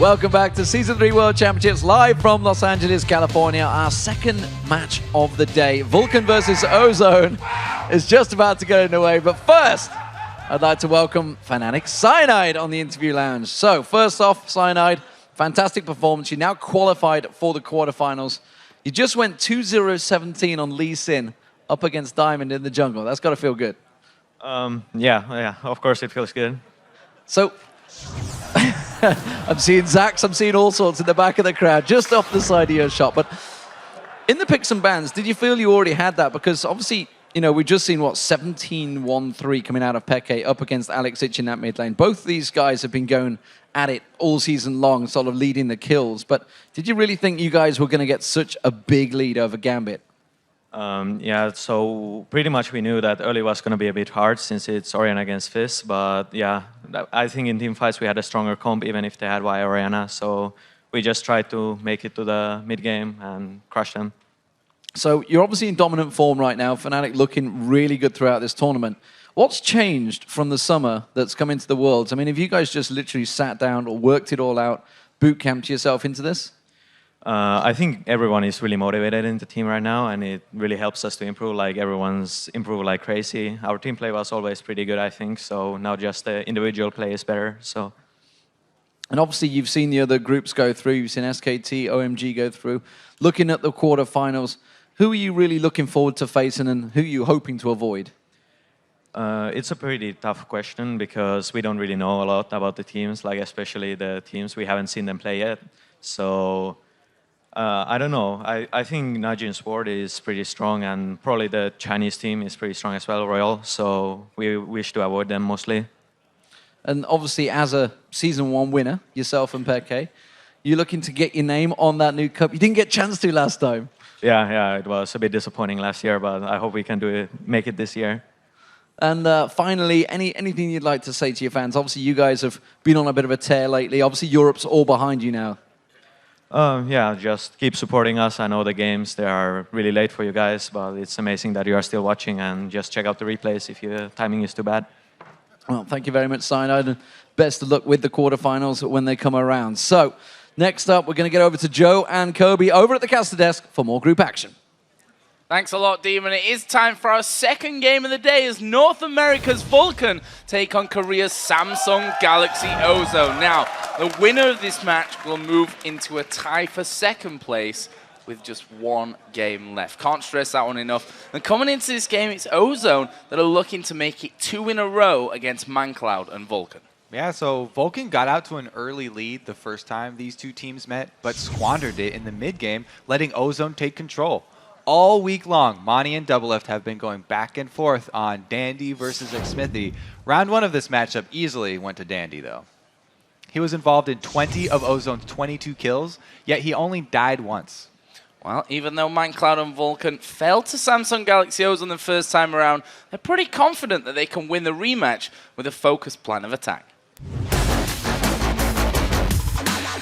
Welcome back to Season 3 World Championships live from Los Angeles, California. Our second match of the day. Vulcan versus Ozone is just about to get underway. But first, I'd like to welcome Fnatic Cyanide on the interview lounge. So first off, Cyanide, fantastic performance. You now qualified for the quarterfinals. You just went 2-0-17 on Lee Sin up against Diamond in the jungle. That's got to feel good. Yeah, of course it feels good. So, I'm seeing Zax, I'm seeing all sorts in the back of the crowd, just off the side of your shot. But in the picks and bans, did you feel you already had that? Because obviously, you know, we've just seen, what, 17-1-3 coming out of Peke up against Alex Ich in that mid lane. Both these guys have been going at it all season long, sort of leading the kills. But did you really think you guys were going to get such a big lead over Gambit? Yeah, so pretty much we knew that early was going to be a bit hard since it's Orianna against Fizz. But yeah, I think in team fights we had a stronger comp even if they had Y Orianna. So we just tried to make it to the mid game and crush them. So you're obviously in dominant form right now. Fnatic looking really good throughout this tournament. What's changed from the summer that's come into the Worlds? I mean, have you guys just literally sat down or worked it all out, boot camped yourself into this? I think everyone is really motivated in the team right now, and it really helps us to improve. Like everyone's improved like crazy. Our team play was always pretty good, I think. So now just the individual play is better. So, and obviously you've seen the other groups go through. You've seen SKT, OMG go through. Looking at the quarterfinals, who are you really looking forward to facing, and who are you hoping to avoid? It's a pretty tough question because we don't really know a lot about the teams, like especially the teams we haven't seen them play yet. So. I don't know. I think Najin Sport is pretty strong, and probably the Chinese team is pretty strong as well, Royal. So we wish to avoid them mostly. And obviously, as a Season 1 winner, yourself and Peke, you're looking to get your name on that new cup. You didn't get a chance to last time. Yeah, it was a bit disappointing last year, but I hope we can make it this year. And finally, anything you'd like to say to your fans? Obviously, you guys have been on a bit of a tear lately. Obviously, Europe's all behind you now. Yeah, just keep supporting us. I know the games, they are really late for you guys, but it's amazing that you are still watching, and just check out the replays if your timing is too bad. Well, thank you very much, Cyanide, and best of luck with the quarterfinals when they come around. So, next up, we're going to get over to Joe and Kobe over at the caster desk for more group action. Thanks a lot, Demon. It is time for our second game of the day as North America's Vulcan take on Korea's Samsung Galaxy Ozone. Now, the winner of this match will move into a tie for second place with just one game left. Can't stress that one enough. And coming into this game, it's Ozone that are looking to make it 2 in a row against ManCloud and Vulcan. Yeah, so Vulcan got out to an early lead the first time these two teams met, but squandered it in the mid-game, letting Ozone take control. All week long, Monty and Doublelift have been going back and forth on Dandy versus Xmithy. Round 1 of this matchup easily went to Dandy, though. He was involved in 20 of Ozone's 22 kills, yet he only died once. Well, even though ManCloud and Vulcan fell to Samsung Galaxy Ozone the first time around, they're pretty confident that they can win the rematch with a focused plan of attack.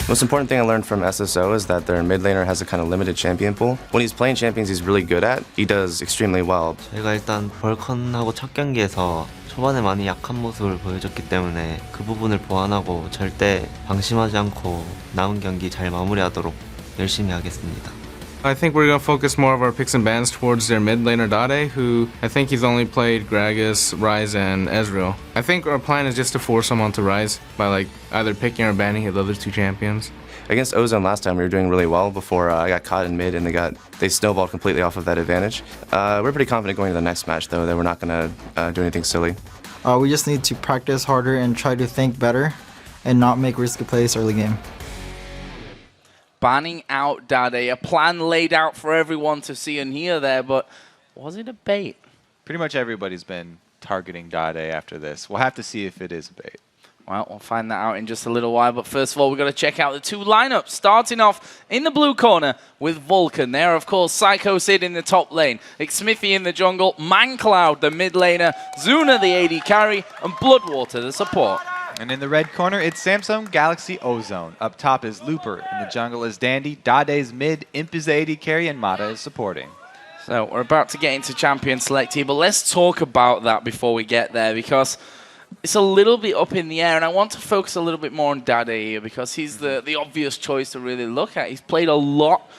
Most important thing I learned from SSO is that their mid laner has a kind of limited champion pool. When he's playing champions he's really good at, he does extremely well. 저희가 일단 벌컨하고 첫 경기에서 초반에 많이 약한 모습을 보여줬기 때문에 그 부분을 보완하고 절대 방심하지 않고 남은 경기 잘 마무리하도록 열심히 하겠습니다. I think we're going to focus more of our picks and bans towards their mid laner Dade, who I think he's only played Gragas, Ryze, and Ezreal. I think our plan is just to force him onto Ryze by like either picking or banning the other two champions. Against Ozone last time we were doing really well before I got caught in mid and they snowballed completely off of that advantage. We're pretty confident going to the next match though that we're not going to do anything silly. We just need to practice harder and try to think better and not make risky plays early game. Banning out Dade, a plan laid out for everyone to see and hear there, but was it a bait? Pretty much everybody's been targeting Dade after this. We'll have to see if it is a bait. Well, we'll find that out in just a little while, but first of all, we've got to check out the two lineups, starting off in the blue corner with Vulcan. There, of course, Psycho Sid in the top lane, Xmithy in the jungle, ManCloud, the mid laner, Zuna, the AD carry, and Bloodwater, the support. And in the red corner, it's Samsung Galaxy Ozone. Up top is Looper. In the jungle is Dandy. Dade's mid. Imp is the AD carry, and Mata is supporting. So we're about to get into Champion Select here, but let's talk about that before we get there, because It's a little bit up in the air, and I want to focus a little bit more on Dade here because he's the obvious choice to really look at. He's played a lot,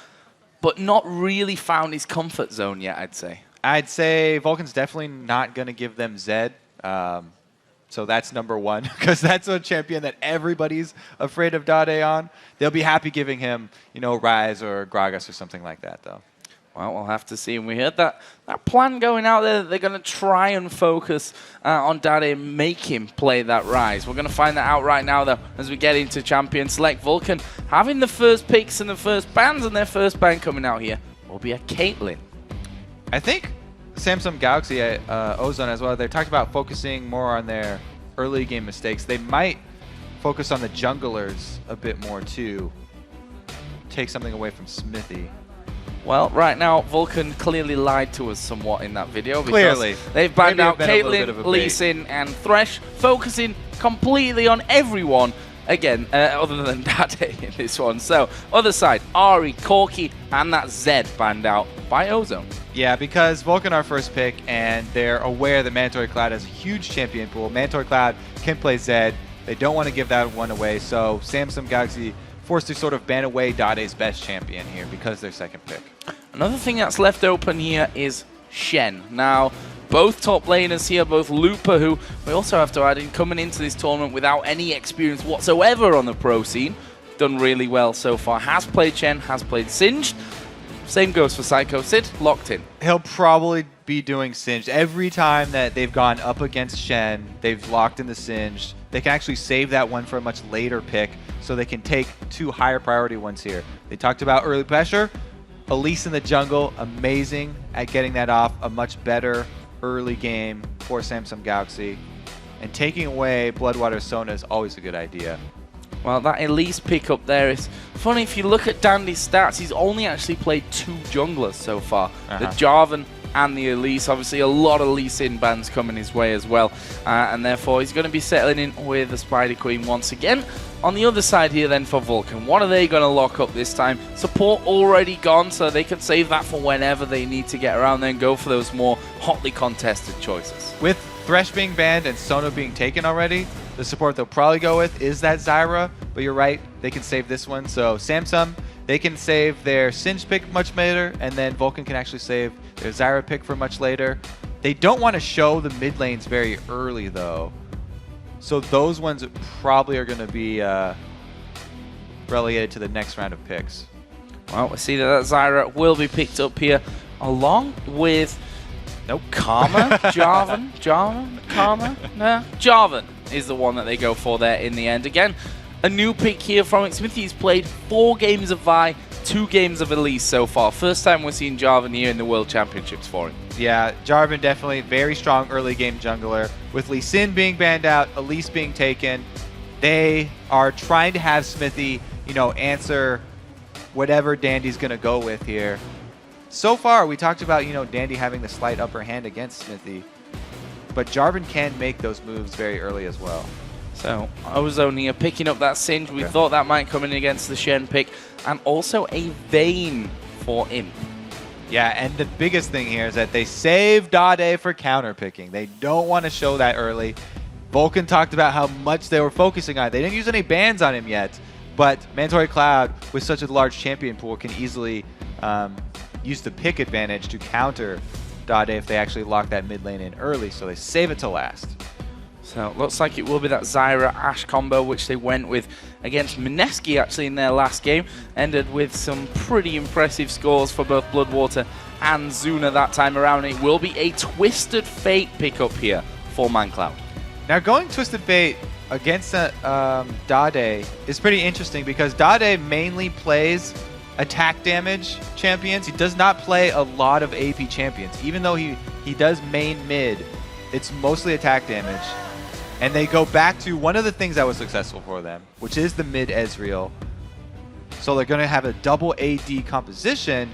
but not really found his comfort zone yet, I'd say. I'd say Vulcan's definitely not going to give them Zed. So that's number one, because that's a champion that everybody's afraid of Dade on. They'll be happy giving him, you know, Ryze or Gragas or something like that, though. Well, we'll have to see. And we heard that plan going out there, they're going to try and focus on Dade and make him play that Ryze. We're going to find that out right now, though, as we get into Champion Select. Vulcan having the first picks and the first bans, and their first ban coming out here will be a Caitlyn. I think Samsung Galaxy, Ozone as well, they talked about focusing more on their early game mistakes. They might focus on the junglers a bit more, too. Take something away from Smithy. Well, right now, Vulcan clearly lied to us somewhat in that video. Because Clearly. They've banned Maybe out Caitlyn, Lee bait. Sin, and Thresh, focusing completely on everyone, again, other than Dade in this one. So, other side, Ari, Corki, and that Zed banned out by Ozone. Yeah, because Vulcan are first pick, and they're aware that Mandatory Cloud has a huge champion pool. Mandatory Cloud can play Zed. They don't want to give that one away, so Samsung Galaxy forced to sort of ban away Dade's best champion here because they're second pick. Another thing that's left open here is Shen. Now, both top laners here, both Looper, who we also have to add in, coming into this tournament without any experience whatsoever on the pro scene, done really well so far. Has played Shen, has played Singed. Same goes for Psycho Sid, locked in. He'll probably be doing Singed. Every time that they've gone up against Shen, they've locked in the Singed. They can actually save that one for a much later pick, so they can take two higher priority ones here. They talked about early pressure. Elise in the jungle, amazing at getting that off. A much better early game for Samsung Galaxy. And taking away Bloodwater Sona is always a good idea. Well, that Elise pickup there is funny. If you look at Dandy's stats, he's only actually played 2 junglers so far. The Jarvan and the Elise. Obviously, a lot of Lee Sin bans coming his way as well. And therefore, he's going to be settling in with the Spider Queen once again. On the other side here then for Vulcan, what are they going to lock up this time? Support already gone, so they can save that for whenever they need to get around there and go for those more hotly contested choices. With Thresh being banned and Sona being taken already, the support they'll probably go with is that Zyra, but you're right, they can save this one. So Samsung, they can save their Singed pick much later, and then Vulcan can actually save their Zyra pick for much later. They don't want to show the mid lanes very early, though. So those ones probably are going to be relegated to the next round of picks. Well, we see that Zyra will be picked up here along with Karma, Jarvan, Karma, no, Jarvan is the one that they go for there in the end. Again, a new pick here from it. Smithy's played 4 games of Vi, 2 games of Elise so far. First time we're seeing Jarvan here in the World Championships for him. Yeah, Jarvan definitely very strong early game jungler. With Lee Sin being banned out, Elise being taken, they are trying to have Smithy, you know, answer whatever Dandy's going to go with here. So far, we talked about, you know, Dandy having the slight upper hand against Smithy, but Jarvan can make those moves very early as well. So, Ozone here picking up that Singe. We thought that might come in against the Shen pick, and also a Vayne for Imp. Yeah, and the biggest thing here is that they save Dade for counter picking. They don't want to show that early. Vulcan talked about how much they were focusing on it. They didn't use any bans on him yet, but Mandatory Cloud, with such a large champion pool, can easily use the pick advantage to counter Dade if they actually lock that mid lane in early, so they save it to last. So it looks like it will be that Zyra-Ashe combo, which they went with against Mineski actually in their last game. Ended with some pretty impressive scores for both Bloodwater and Zuna that time around. It will be a Twisted Fate pickup here for ManCloud. Now going Twisted Fate against Dade is pretty interesting because Dade mainly plays attack damage champions. He does not play a lot of AP champions. Even though he does main mid, it's mostly attack damage. And they go back to one of the things that was successful for them, which is the mid Ezreal. So they're going to have a double AD composition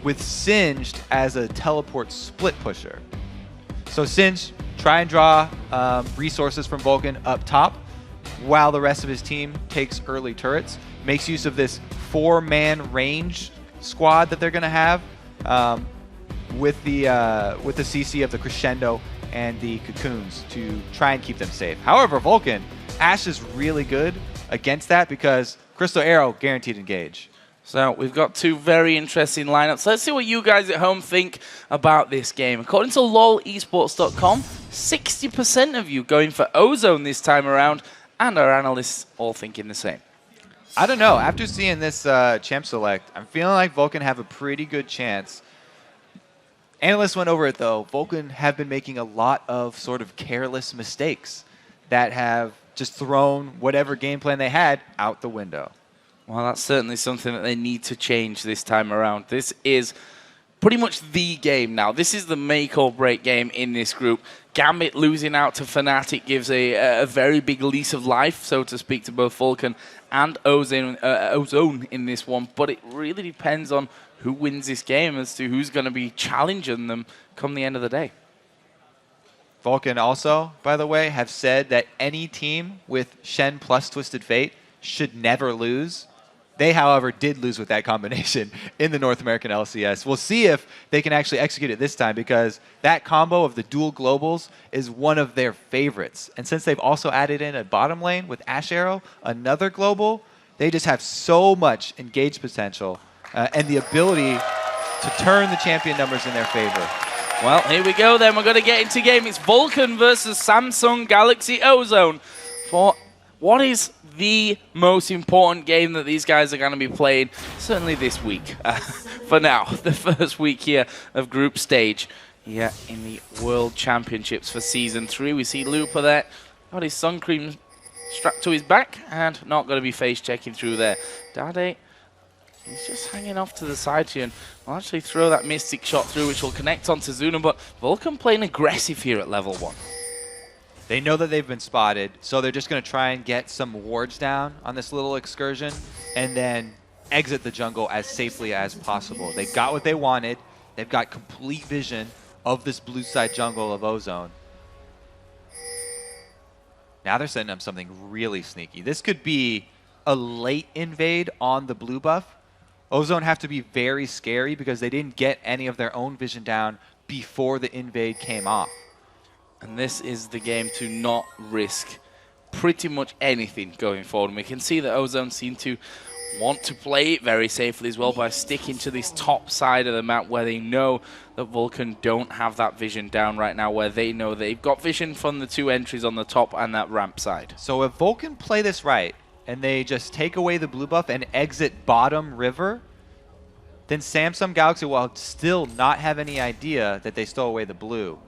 with Singed as a teleport split pusher. So Singed, try and draw resources from Vulcan up top while the rest of his team takes early turrets. Makes use of this 4-man range squad that they're going to have with the CC of the Crescendo and the Cocoons to try and keep them safe. However, Vulcan, Ashe is really good against that because Crystal Arrow guaranteed engage. So we've got two very interesting lineups. Let's see what you guys at home think about this game. According to lolesports.com, 60% of you going for Ozone this time around, and our analysts all thinking the same. I don't know. After seeing this champ select, I'm feeling like Vulcan have a pretty good chance. Analysts went over it, though. Vulcan have been making a lot of sort of careless mistakes that have just thrown whatever game plan they had out the window. Well, that's certainly something that they need to change this time around. This is pretty much the game now. This is the make or break game in this group. Gambit losing out to Fnatic gives a very big lease of life, so to speak, to both Vulcan and Ozone in this one. But it really depends on who wins this game as to who's going to be challenging them come the end of the day. Vulcan also, by the way, have said that any team with Shen plus Twisted Fate should never lose. They, however, did lose with that combination in the North American LCS. We'll see if they can actually execute it this time because that combo of the dual globals is one of their favorites. And since they've also added in a bottom lane with Ashe Arrow, another global, they just have so much engaged potential and the ability to turn the champion numbers in their favor. Well, here we go then. We're going to get into game. It's Vulcan versus Samsung Galaxy Ozone for what is the most important game that these guys are going to be playing, certainly this week. For now, the first week here of group stage here in the World Championships for Season 3. We see Looper there, got his sun cream strapped to his back and not going to be face checking through there. Dade, he's just hanging off to the side here and will actually throw that Mystic shot through, which will connect onto Zuna, but Vulcan playing aggressive here at level 1. They know that they've been spotted, so they're just going to try and get some wards down on this little excursion and then exit the jungle as safely as possible. They got what they wanted. They've got complete vision of this blue side jungle of Ozone. Now they're setting up something really sneaky. This could be a late invade on the blue buff. Ozone have to be very scary because they didn't get any of their own vision down before the invade came off. And this is the game to not risk pretty much anything going forward. And we can see that Ozone seem to want to play it very safely as well by sticking to this top side of the map where they know that Vulcan don't have that vision down right now, where they know they've got vision from the two entries on the top and that ramp side. So if Vulcan play this right and they just take away the blue buff and exit bottom river, then Samsung Galaxy will still not have any idea that they stole away the blue.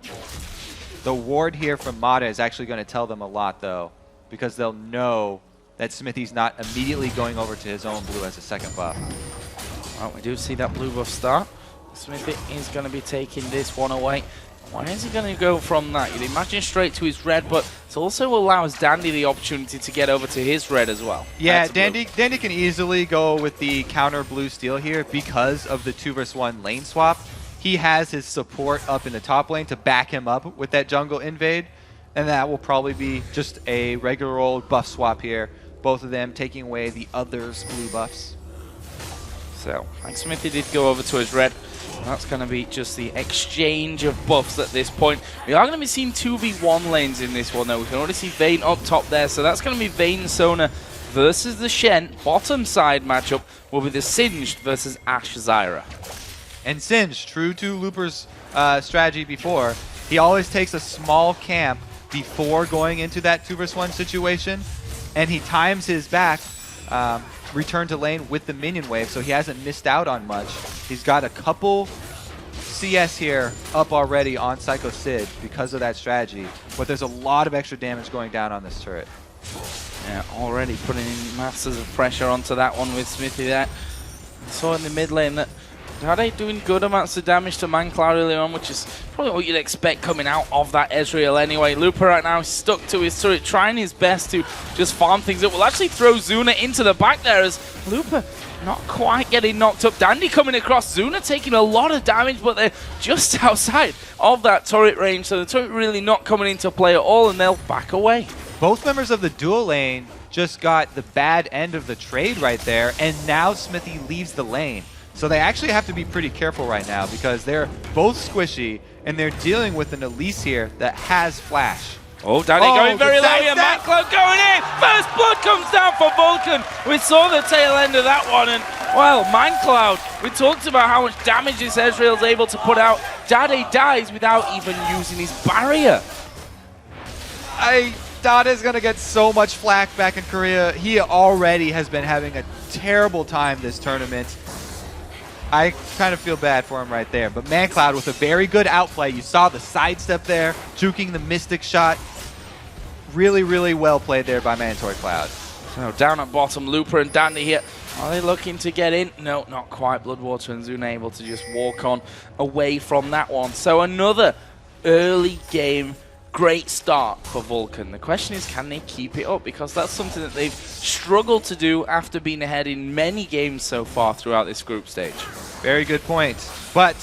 The ward here from Mata is actually going to tell them a lot, though, because they'll know that Smithy's not immediately going over to his own blue as a second buff. Well, we do see that blue buff start. Smithy is going to be taking this one away. Where is he going to go from that? You'd imagine straight to his red, but it also allows Dandy the opportunity to get over to his red as well. Yeah, Dandy can easily go with the counter blue steal here because of the 2v1 lane swap. He has his support up in the top lane to back him up with that jungle invade, and that will probably be just a regular old buff swap here. Both of them taking away the other's blue buffs. So, Frank Smithy did go over to his red. That's going to be just the exchange of buffs at this point. We are going to be seeing 2v1 lanes in this one, though. We can already see Vayne up top there, so that's going to be Vayne Sona versus the Shen. Bottom side matchup will be the Singed versus Ashe Zyra. And Singe, true to Looper's strategy before, he always takes a small camp before going into that 2v1 situation, and he times his back return to lane with the minion wave, so he hasn't missed out on much. He's got a couple CS here up already on Psycho Sid because of that strategy, but there's a lot of extra damage going down on this turret. Yeah, already putting in masses of pressure onto that one with Smithy there. Saw in the mid lane that Dade doing good amounts of damage to Mancloud earlier on, which is probably what you'd expect coming out of that Ezreal anyway. Looper right now is stuck to his turret, trying his best to just farm things up. Will actually throw Zuna into the back there as Looper not quite getting knocked up. Dandy coming across, Zuna taking a lot of damage, but they're just outside of that turret range, so the turret really not coming into play at all, and they'll back away. Both members of the dual lane just got the bad end of the trade right there, and now Smithy leaves the lane. So they actually have to be pretty careful right now because they're both squishy and they're dealing with an Elise here that has flash. Oh, Danny going very low here. ManCloud going in. First blood comes down for Vulcan. We saw the tail end of that one. And, well, ManCloud, we talked about how much damage this Ezreal's able to put out. Dade dies without even using his barrier. Dade's going to get so much flack back in Korea. He already has been having a terrible time this tournament. I kind of feel bad for him right there. But ManCloud with a very good outplay. You saw the sidestep there, juking the Mystic shot. Really, really well played there by Mandatory Cloud. So down at bottom, Looper and Dandy here. Are they looking to get in? No, not quite. Bloodwater and Zuna able to just walk on away from that one. So another early game, great start for Vulcan. The question is, can they keep it up? Because that's something that they've struggled to do after being ahead in many games so far throughout this group stage. Very good point. But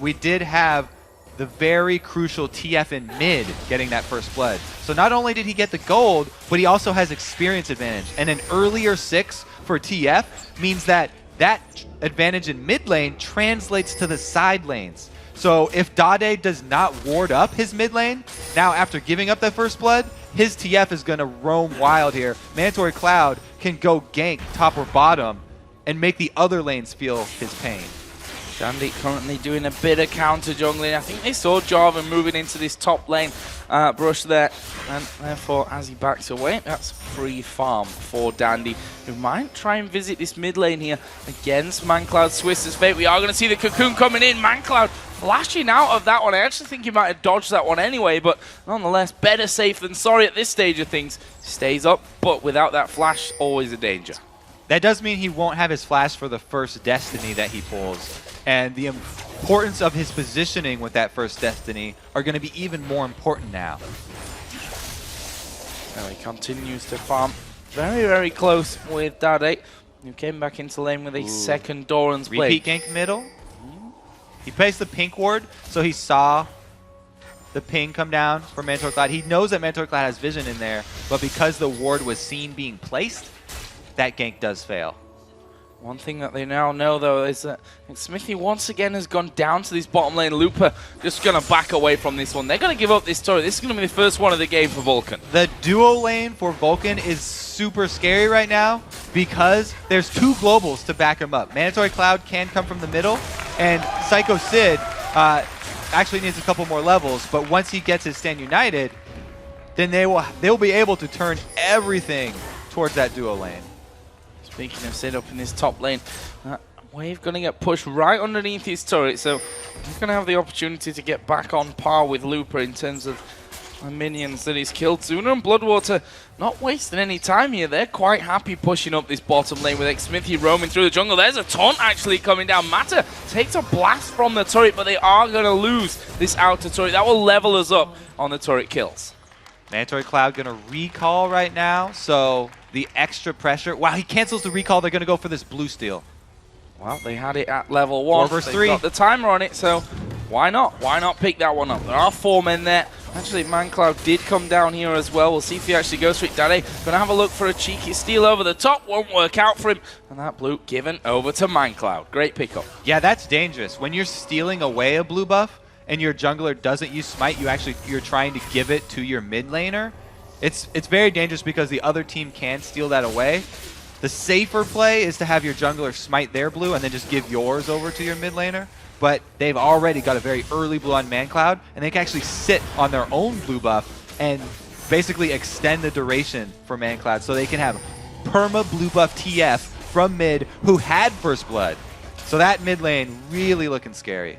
we did have the very crucial TF in mid getting that first blood. So not only did he get the gold, but he also has experience advantage. And an earlier 6 for TF means that that advantage in mid lane translates to the side lanes. So if Dade does not ward up his mid lane, now after giving up that first blood, his TF is going to roam wild here. Mandatory Cloud can go gank top or bottom and make the other lanes feel his pain. Dandy currently doing a bit of counter jungling. I think they saw Jarvan moving into this top lane brush there, and therefore as he backs away, that's free farm for Dandy, who might try and visit this mid lane here against ManCloud Swiss's fate. We are going to see the cocoon coming in. ManCloud flashing out of that one. I actually think he might have dodged that one anyway, but nonetheless, better safe than sorry at this stage of things. Stays up, but without that flash, always a danger. That does mean he won't have his flash for the first Destiny that he pulls. And the importance of his positioning with that first Destiny are going to be even more important now. Well, he continues to farm very, very close with Dade, who came back into lane with a second Doran's Blade. Repeat gank middle. He placed the pink ward, so he saw the ping come down for Mandatory Cloud. He knows that Mandatory Cloud has vision in there, but because the ward was seen being placed, that gank does fail. One thing that they now know, though, is that Smithy once again has gone down to this bottom lane. Looper just going to back away from this one. They're going to give up this turret. This is going to be the first one of the game for Vulcan. The duo lane for Vulcan is super scary right now because there's 2 globals to back him up. Mandatory Cloud can come from the middle, and Psycho Sid actually needs a couple more levels, but once he gets his Stand United, then they'll be able to turn everything towards that duo lane. Speaking of Sid up in this top lane, Wave going to get pushed right underneath his turret, so he's going to have the opportunity to get back on par with Looper in terms of the minions that he's killed. Zuna and Bloodwater not wasting any time here. They're quite happy pushing up this bottom lane with Xmithy roaming through the jungle. There's a taunt actually coming down. Mata takes a blast from the turret, but they are going to lose this outer turret. That will level us up on the turret kills. Mandatory Cloud going to recall right now, so the extra pressure. Wow, he cancels the recall. They're going to go for this blue steal. Well, they had it at level 1. 4 versus 3. They've got the timer on it, so why not? Why not pick that one up? There are 4 men there. Actually, ManCloud did come down here as well. We'll see if he actually goes for it. Dade going to have a look for a cheeky steal over the top. Won't work out for him. And that blue given over to ManCloud. Great pickup. Yeah, that's dangerous. When you're stealing away a blue buff and your jungler doesn't use smite, you're trying to give it to your mid laner. It's very dangerous because the other team can steal that away. The safer play is to have your jungler smite their blue and then just give yours over to your mid laner. But they've already got a very early blue on ManCloud, and they can actually sit on their own blue buff and basically extend the duration for ManCloud so they can have perma blue buff TF from mid who had first blood. So that mid lane really looking scary.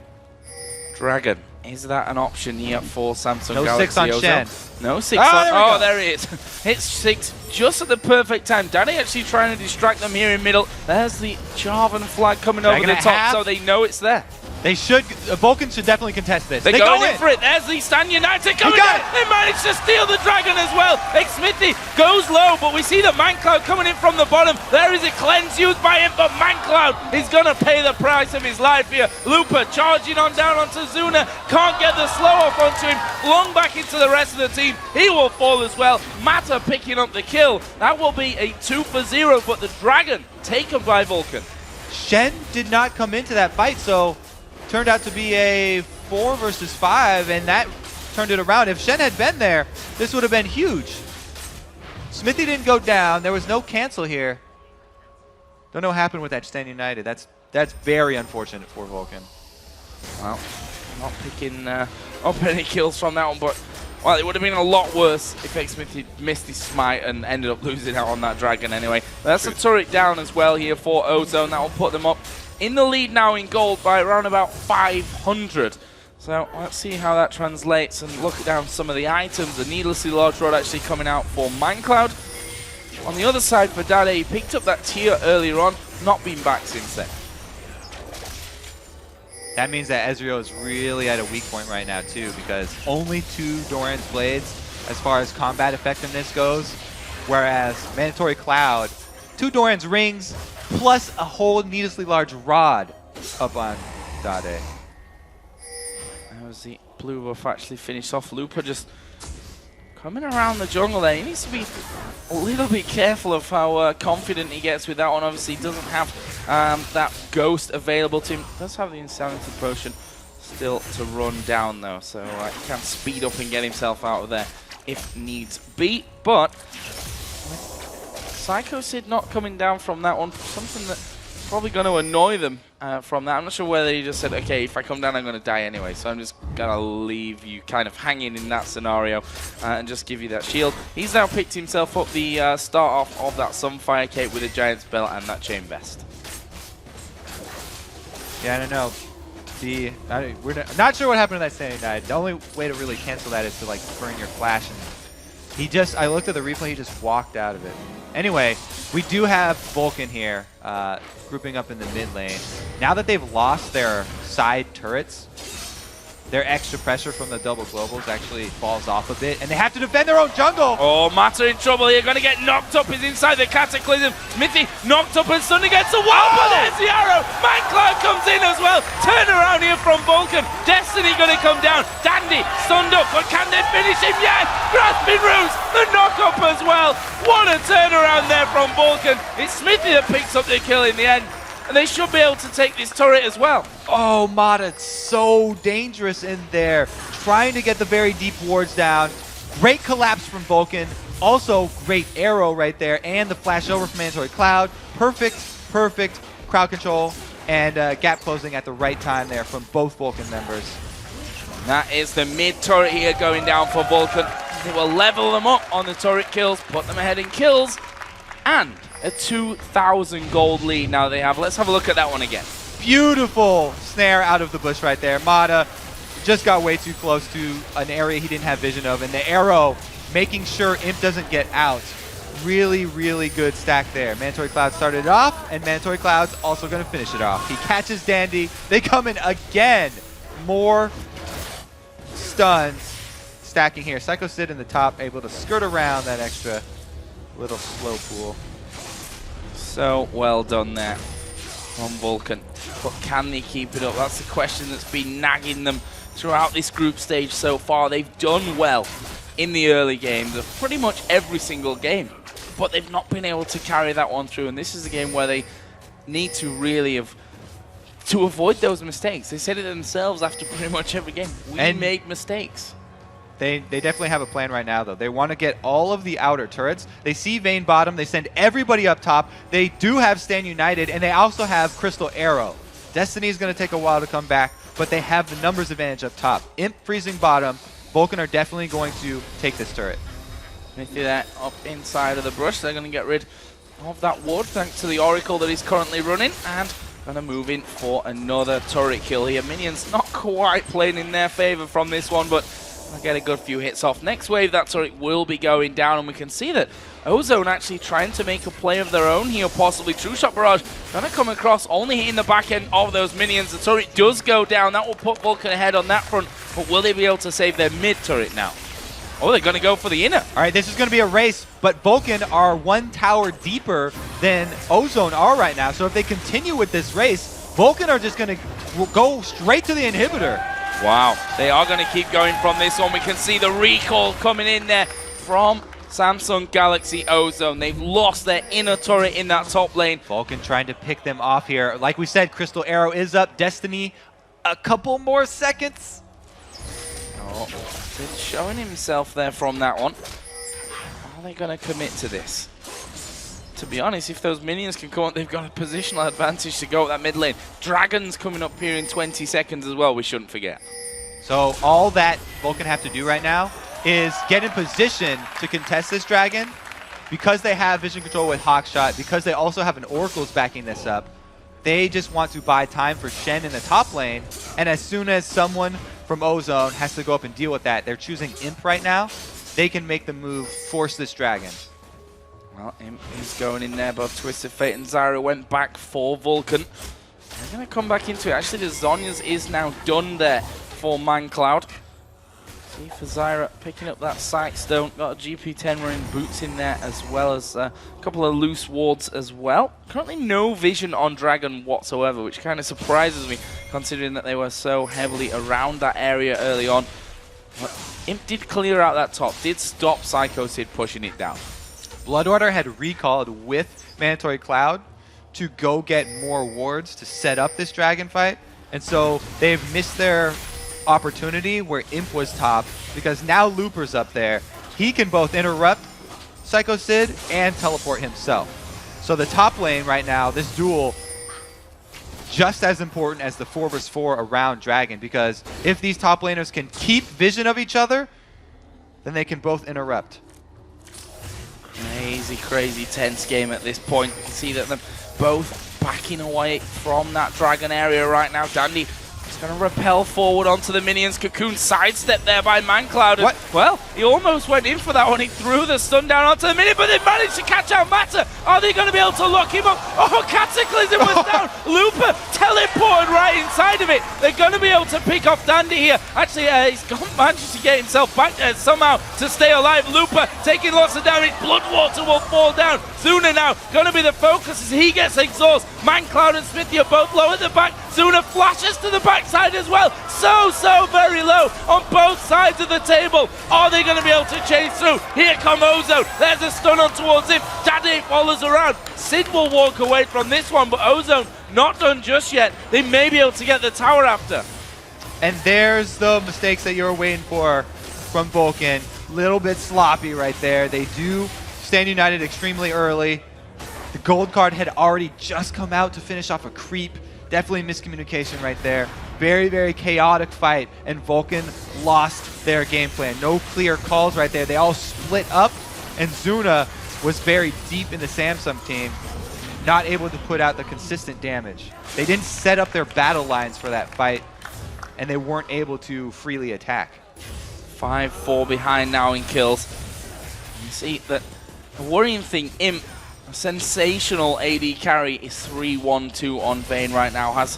Dragon. Is that an option here for Samsung No Galaxy 6 on Ozone? Shen. No 6 on... There there it is. It's 6 just at the perfect time. Danny actually trying to distract them here in middle. There's the Jarvan flag coming over the top, so they know it's there. They should... Vulcan should definitely contest this. They're going in for it. There's the Stand United coming in. They managed to steal the Dragon as well. Xmithy goes low, but we see the ManCloud coming in from the bottom. There is a cleanse used by him, but ManCloud is going to pay the price of his life here. Looper charging on down onto Zuna. Can't get the slow off onto him. Flung back into the rest of the team. He will fall as well. Mata picking up the kill. That will be a 2 for 0, but the Dragon taken by Vulcan. Shen did not come into that fight, so turned out to be a 4 versus 5, and that turned it around. If Shen had been there, this would have been huge. Smithy didn't go down. There was no cancel here. Don't know what happened with that Stand United. That's very unfortunate for Vulcan. Well, not picking up any kills from that one, but well, it would have been a lot worse if X-Smithy missed his smite and ended up losing out on that dragon anyway. But that's a turret down as well here for Ozone. That will put them up in the lead now in gold by around about 500. So let's see how that translates and look down some of the items. A needlessly large rod actually coming out for Mindcloud. On the other side for Dade, he picked up that tier earlier on, not been back since then. That means that Ezreal is really at a weak point right now too, because only 2 Doran's Blades as far as combat effectiveness goes, whereas Mandatory Cloud, 2 Doran's Rings, plus a whole needlessly large rod up on Dade. That was the blue buff actually finished off. Looper just coming around the jungle there. He needs to be a little bit careful of how confident he gets with that one. Obviously, he doesn't have that ghost available to him. Does have the Insanity Potion still to run down though, so he can speed up and get himself out of there if needs be. But Psycho Sid not coming down from that one, something that's probably going to annoy them from that. I'm not sure whether he just said, okay, if I come down, I'm going to die anyway, so I'm just going to leave you kind of hanging in that scenario and just give you that shield. He's now picked himself up the start off of that Sunfire Cape with a Giant's Belt and that Chain Vest. Yeah, I don't know. We're not sure what happened to that Standing United. The only way to really cancel that is to like burn your flash. And I looked at the replay, he just walked out of it. Anyway, we do have Vulcan here grouping up in the mid lane. Now that they've lost their side turrets, their extra pressure from the double globals actually falls off a bit, and they have to defend their own jungle. Oh, Mata in trouble here, going to get knocked up. He's inside the Cataclysm. Smithy knocked up and suddenly gets a wall, but there's the arrow. Mindcloud comes in as well. Turn around here from Vulcan. Destiny going to come down. Dandy stunned up, but can they finish him? Yes! Grasping Roots, the knock up as well. What a turnaround there from Vulcan. It's Smithy that picks up the kill in the end. And they should be able to take this turret as well. Oh, Mata, so dangerous in there. Trying to get the very deep wards down. Great collapse from Vulcan. Also, great arrow right there. And the flash over from Mandatory Cloud. Perfect crowd control. And gap closing at the right time there from both Vulcan members. That is the mid turret here going down for Vulcan. They will level them up on the turret kills, put them ahead in kills. And a 2,000 gold lead now they have. Let's have a look at that one again. Beautiful snare out of the bush right there. Mata just got way too close to an area he didn't have vision of. And the arrow making sure Imp doesn't get out. Really, really good stack there. Mandatory Cloud started it off, and Mandatory Cloud's also going to finish it off. He catches Dandy. They come in again. More stuns stacking here. Psycho Sid in the top, able to skirt around that extra little slow pool. So well done there on Vulcan. But can they keep it up? That's the question that's been nagging them throughout this group stage so far. They've done well in the early games of pretty much every single game, but they've not been able to carry that one through. And this is a game where they need to really to avoid those mistakes. They said it themselves after pretty much every game. We make mistakes. They definitely have a plan right now, though. They want to get all of the outer turrets. They see Vayne bottom. They send everybody up top. They do have Stand United, and they also have Crystal Arrow. Destiny is going to take a while to come back, but they have the numbers advantage up top. Imp freezing bottom. Vulcan are definitely going to take this turret. They see that up inside of the brush. They're going to get rid of that ward thanks to the Oracle that he's currently running, and going to move in for another turret kill here. Minions not quite playing in their favor from this one, but I'll get a good few hits off. Next wave, that turret will be going down, and we can see that Ozone actually trying to make a play of their own here, possibly. True Shot Barrage going to come across, only hitting the back end of those minions. The turret does go down. That will put Vulcan ahead on that front, but will they be able to save their mid turret now? Oh, they're going to go for the inner. All right, this is going to be a race, but Vulcan are one tower deeper than Ozone are right now. So if they continue with this race, Vulcan are just going to go straight to the inhibitor. Wow, they are going to keep going from this one. We can see the recall coming in there from Samsung Galaxy Ozone. They've lost their inner turret in that top lane. Vulcan trying to pick them off here. Like we said, Crystal Arrow is up. Destiny, a couple more seconds. Oh, been showing himself there from that one. Are they going to commit to this? To be honest, if those minions can come on, they've got a positional advantage to go at that mid lane. Dragon's coming up here in 20 seconds as well, we shouldn't forget. So all that Vulcan have to do right now is get in position to contest this dragon. Because they have vision control with Hawkshot, because they also have an Oracle's backing this up, they just want to buy time for Shen in the top lane. And as soon as someone from Ozone has to go up and deal with that, they're choosing Imp right now, they can make the move, force this dragon. Well, Imp is going in there, both Twisted Fate and Zyra went back for Vulcan. They're going to come back into it. Actually, the Zhonya's is now done there for ManCloud. See for Zyra picking up that Sightstone. Got a GP10 wearing boots in there, as well as a couple of loose wards as well. Currently no vision on Dragon whatsoever, which kind of surprises me, considering that they were so heavily around that area early on. But Imp did clear out that top, did stop Psycho Sid pushing it down. Bloodwater had recalled with Mandatory Cloud to go get more wards to set up this dragon fight. And so they've missed their opportunity where Imp was top, because now Looper's up there. He can both interrupt Psycho Sid and teleport himself. So the top lane right now, this duel, just as important as the 4 vs 4 around Dragon, because if these top laners can keep vision of each other, then they can both interrupt. Crazy, crazy tense game at this point. You can see that they're both backing away from that Dragon area right now. Dandy is going to rappel forward onto the minions. Cocoon sidestep there by ManCloud. What? Well, he almost went in for that one. He threw the stun down onto the minion, but they managed to catch out Matter. Are they going to be able to lock him up? Oh, Cataclysm was down. Looper teleported right inside of it. They're going to be able to pick off Dandy here. Actually, he's managed to get himself back there somehow to stay alive. Looper taking lots of damage. Bloodwater will fall down. Zuna now going to be the focus as he gets exhaust. ManCloud and Smithy are both low at the back. Zuna flashes to the backside as well. So very low on both sides of the table. Are they going to be able to chase through? Here come Ozone. There's a stun on towards him. Daddy follows around. Sid will walk away from this one, but Ozone not done just yet. They may be able to get the tower after. And there's the mistakes that you were waiting for from Vulcan. Little bit sloppy right there. They do stand united extremely early. The gold card had already just come out to finish off a creep. Definitely miscommunication right there. Very chaotic fight, and Vulcan lost their game plan. No clear calls right there. They all split up, and Zuna was very deep in the Samsung team, not able to put out the consistent damage. They didn't set up their battle lines for that fight, and they weren't able to freely attack. 5-4 behind now in kills. You see that the worrying thing, Imp, a sensational AD carry, is 3-1-2 on Vayne right now. Has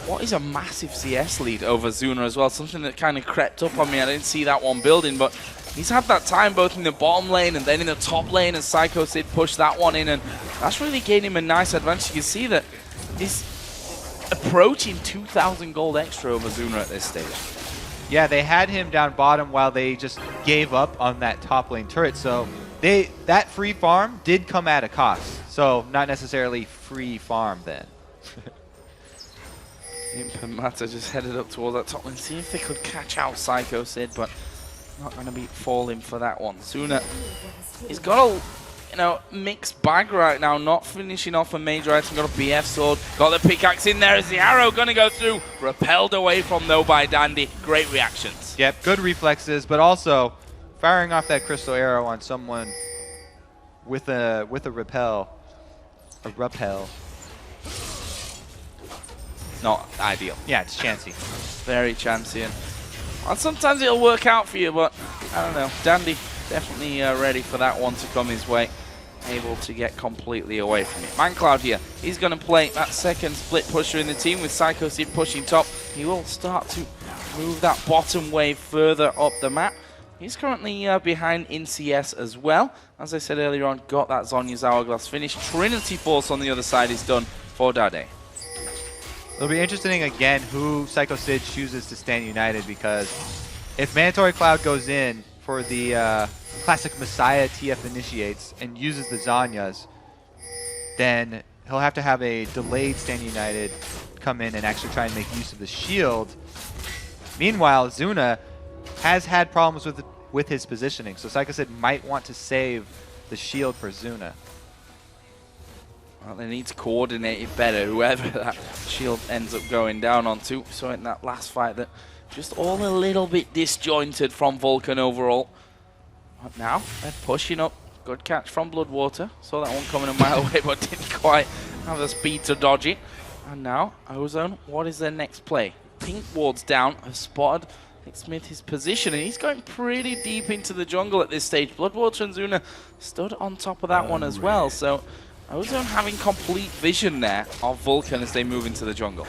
what is a massive CS lead over Zuna as well. Something that kind of crept up on me. I didn't see that one building, but he's had that time both in the bottom lane and then in the top lane, as Psycho Sid pushed that one in, and that's really gained him a nice advantage. You can see that he's approaching 2,000 gold extra over Zuna at this stage. Yeah, they had him down bottom while they just gave up on that top lane turret. So that free farm did come at a cost. So not necessarily free farm then. Imp and Matter just headed up towards that top lane. See if they could catch out Psycho Sid, but not going to be falling for that one. Zuna, he's got a mixed bag right now, not finishing off a major item. Got a BF sword, got the pickaxe in there. Is the arrow going to go through? Repelled away from though by Dandy. Great reactions. Yep, good reflexes, but also firing off that crystal arrow on someone with a repel. A repel. Not ideal. Yeah, it's chancy. Very chancy. And sometimes it'll work out for you, but I don't know. Dandy definitely ready for that one to come his way. Able to get completely away from it. ManCloud here. He's going to play that second split pusher in the team with Psycho Sid pushing top. He will start to move that bottom wave further up the map. He's currently behind in CS as well. As I said earlier on, got that Zhonya's Hourglass finish. Trinity Force on the other side is done for Dade. It'll be interesting again who Psycho Sid chooses to stand united, because if Mandatory Cloud goes in for the classic Messiah TF initiates and uses the Zanyas, then he'll have to have a delayed Stand United come in and actually try and make use of the shield. Meanwhile, Zuna has had problems with his positioning, so Psychosid might want to save the shield for Zuna. Well, they need to coordinate it better, whoever that shield ends up going down onto. So in that last fight, that just all a little bit disjointed from Vulcan overall. But now they're pushing up. Good catch from Bloodwater. Saw that one coming a mile away, but didn't quite have the speed to dodge it. And now, Ozone, what is their next play? Pink wards down, have spotted Smith his position, and he's going pretty deep into the jungle at this stage. Bloodwater and Zuna stood on top of that one as well, so Ozone having complete vision there of Vulcan as they move into the jungle.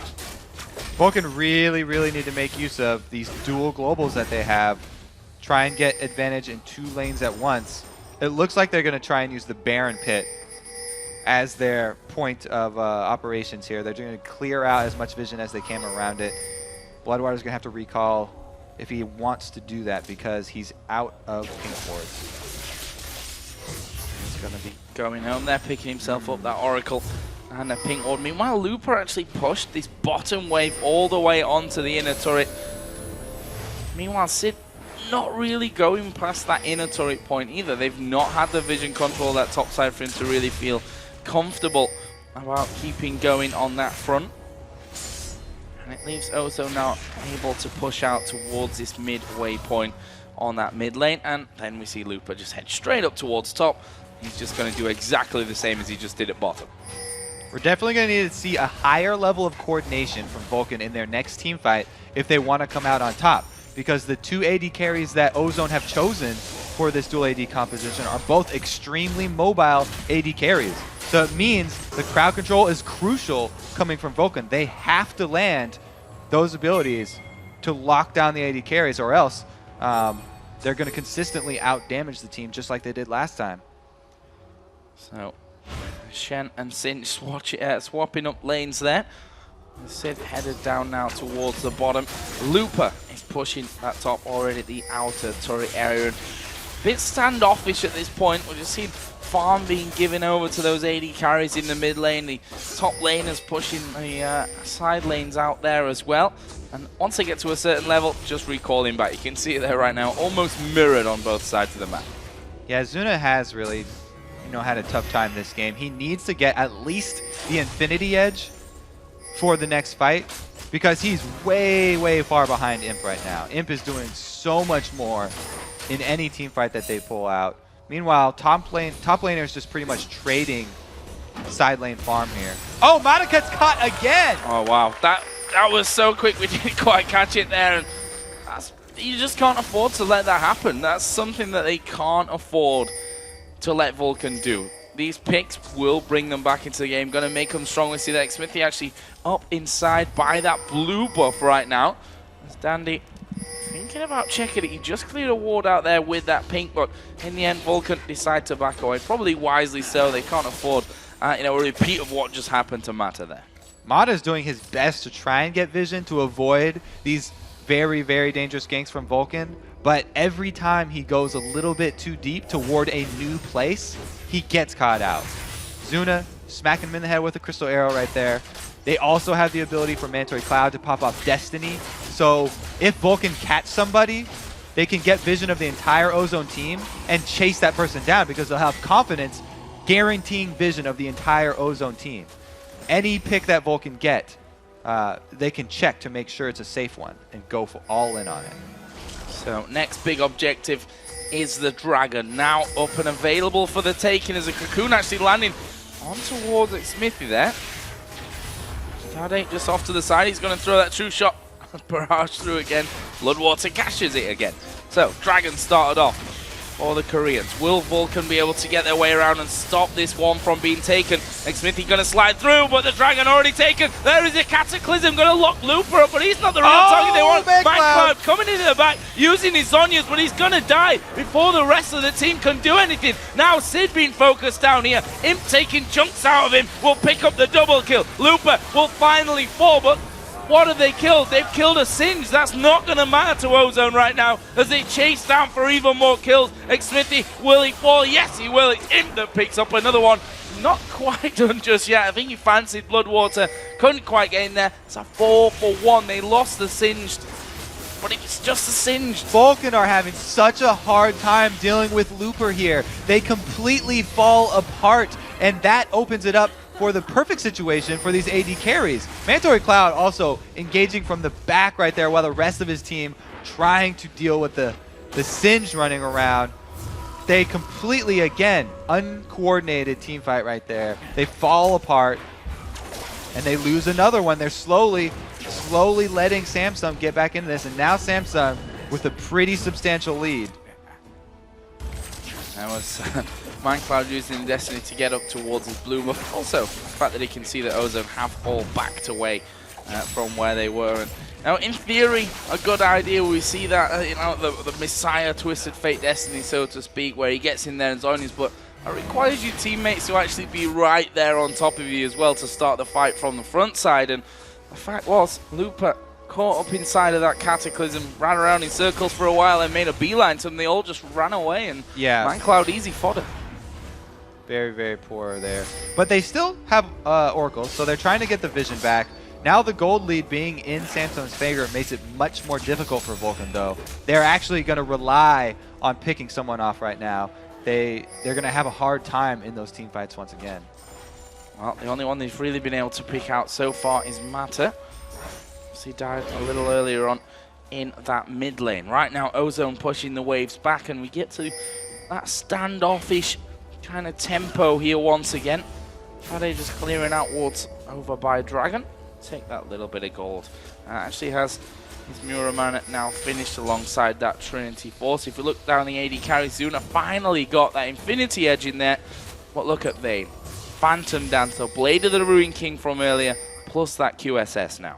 Vulcan really need to make use of these dual globals that they have. Try and get advantage in 2 lanes at once. It looks like they're going to try and use the Baron Pit as their point of operations here. They're going to clear out as much vision as they can around it. Bloodwater's going to have to recall if he wants to do that because he's out of pink wards. He's going to be going home there, picking himself up, that Oracle and a pink ward. Meanwhile, Looper actually pushed this bottom wave all the way onto the inner turret. Meanwhile, Sid not really going past that inner turret point either. They've not had the vision control that top side for him to really feel comfortable about keeping going on that front. And it leaves Ozo now able to push out towards this midway point on that mid lane. And then we see Looper just head straight up towards top. He's just going to do exactly the same as he just did at bottom. We're definitely going to need to see a higher level of coordination from Vulcan in their next team fight if they want to come out on top. Because the 2 AD carries that Ozone have chosen for this dual AD composition are both extremely mobile AD carries. So it means the crowd control is crucial coming from Vulcan. They have to land those abilities to lock down the AD carries, or else they're going to consistently out-damage the team just like they did last time. So Shen and Cinch swapping up lanes there. Sid headed down now towards the bottom. Looper is pushing that top already at the outer turret area. Bit standoffish at this point. We've just seen farm being given over to those AD carries in the mid lane. The top laners pushing the side lanes out there as well. And once they get to a certain level, just recalling back. You can see it there right now, almost mirrored on both sides of the map. Yeah, Zuna has really, had a tough time this game. He needs to get at least the Infinity Edge for the next fight, because he's way far behind Imp right now. Imp is doing so much more in any team fight that they pull out. Meanwhile, top laner is just pretty much trading side lane farm here. Oh, Mata gets caught again! Oh wow, that was so quick, we didn't quite catch it there. And you just can't afford to let that happen. That's something that they can't afford to let Vulcan do. These picks will bring them back into the game, going to make them strong. We see that Smithy actually up inside by that blue buff right now. As Dandy thinking about checking it. He just cleared a ward out there with that pink, but in the end, Vulcan decide to back away. Probably wisely so. They can't afford a repeat of what just happened to Mata there. Mata is doing his best to try and get vision to avoid these very dangerous ganks from Vulcan, but every time he goes a little bit too deep toward a new place, he gets caught out. Zuna smacking him in the head with a crystal arrow right there. They also have the ability for Mandatory Cloud to pop off Destiny, so if Vulcan catch somebody, they can get vision of the entire Ozone team and chase that person down because they'll have confidence guaranteeing vision of the entire Ozone team. Any pick that Vulcan get, they can check to make sure it's a safe one and go for all in on it. So next big objective is the Dragon, now up and available for the taking as a Cocoon actually landing on towards Smithy there. Tade just off to the side, he's going to throw that true shot. Barrage through again, Bloodwater cashes it again. So Dragon started off for the Koreans. Will Vulcan be able to get their way around and stop this one from being taken? Smithy going to slide through, but the Dragon already taken. There is a Cataclysm going to lock Looper up, but he's not the real target they want. MagCloud coming into the back, using his Zonyas, but he's going to die before the rest of the team can do anything. Now Sid being focused down here. Imp taking chunks out of him will pick up the double kill. Looper will finally fall, but What have they killed? They've killed a Singe. That's not going to matter to Ozone right now as they chase down for even more kills. Smithy, will he fall? Yes, he will. It's him that picks up another one. Not quite done just yet. I think he fancied Bloodwater. Couldn't quite get in there. It's a 4-for-1. They lost the Singed, but it's just a Singed. Vulcan are having such a hard time dealing with Looper here. They completely fall apart, and that opens it up for the perfect situation for these AD carries. Mandatory Cloud also engaging from the back right there while the rest of his team trying to deal with the Singe running around. They completely, again, uncoordinated team fight right there. They fall apart, and they lose another one. They're slowly letting Samsung get back into this, and now Samsung with a pretty substantial lead. That was Mindcloud using Destiny to get up towards his blue buff. Also, the fact that he can see that Ozone have all backed away from where they were. And now, in theory, a good idea. We see that, you know, the Messiah Twisted Fate Destiny, so to speak, where he gets in there and zonies, but it requires your teammates to actually be right there on top of you as well to start the fight from the front side. And the fact was, Looper caught up inside of that Cataclysm, ran around in circles for a while and made a beeline to them. They all just ran away, and Mindcloud easy fodder. Very, very poor there. But they still have Oracles, so they're trying to get the vision back. Now the gold lead being in Samsung's favor makes it much more difficult for Vulcan, though. They're actually going to rely on picking someone off right now. They're going to have a hard time in those team fights once again. Well, the only one they've really been able to pick out so far is Matter. He died a little earlier on in that mid lane. Right now, Ozone pushing the waves back, and we get to that standoffish kind of tempo here once again. Fade just clearing out wards over by Dragon. Take that little bit of gold. Actually has his Muraman now finished alongside that Trinity Force. If you look down the AD carry, Zuna finally got that Infinity Edge in there. But look at Vayne. Phantom Dancer, Blade of the Ruin King from earlier, plus that QSS now.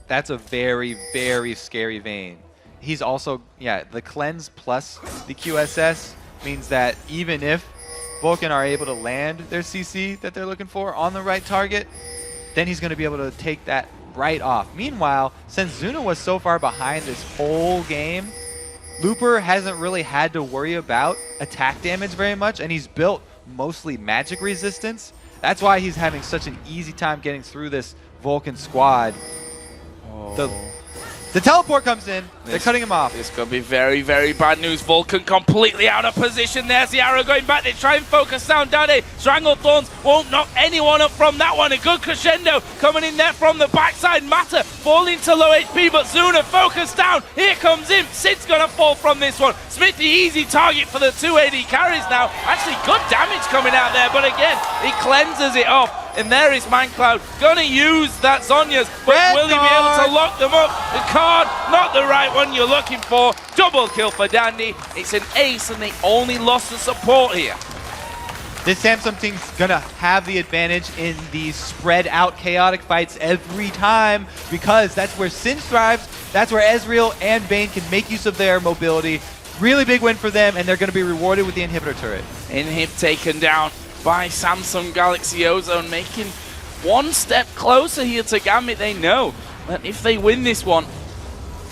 That's a very, very scary Vayne. He's also, the cleanse plus the QSS means that even if Vulcan are able to land their CC that they're looking for on the right target, then he's going to be able to take that right off. Meanwhile, since Zuna was so far behind this whole game, Looper hasn't really had to worry about attack damage very much, and he's built mostly magic resistance. That's why he's having such an easy time getting through this Vulcan squad. The teleport comes in. They're cutting him off. This could be very, very bad news. Vulcan completely out of position. There's the arrow going back. They try and focus down Dade. Strangled Thorns won't knock anyone up from that one. A good crescendo coming in there from the backside. Matter falling to low HP, but Zuna focused down. Here comes him. Sid's going to fall from this one. Smith, the easy target for the 2 AD carries now. Actually, good damage coming out there, but again, he cleanses it off. And there is Mindcloud gonna use that Zhonya's, but will he be able to lock them up? The card, not the right one you're looking for. Double kill for Dandy. It's an ace, and they only lost the support here. This Samsung team's gonna have the advantage in these spread out chaotic fights every time, because that's where Singe thrives. That's where Ezreal and Vayne can make use of their mobility. Really big win for them, and they're gonna be rewarded with the inhibitor turret. Inhib taken down by Samsung Galaxy Ozone, making one step closer here to Gambit. They know that if they win this one,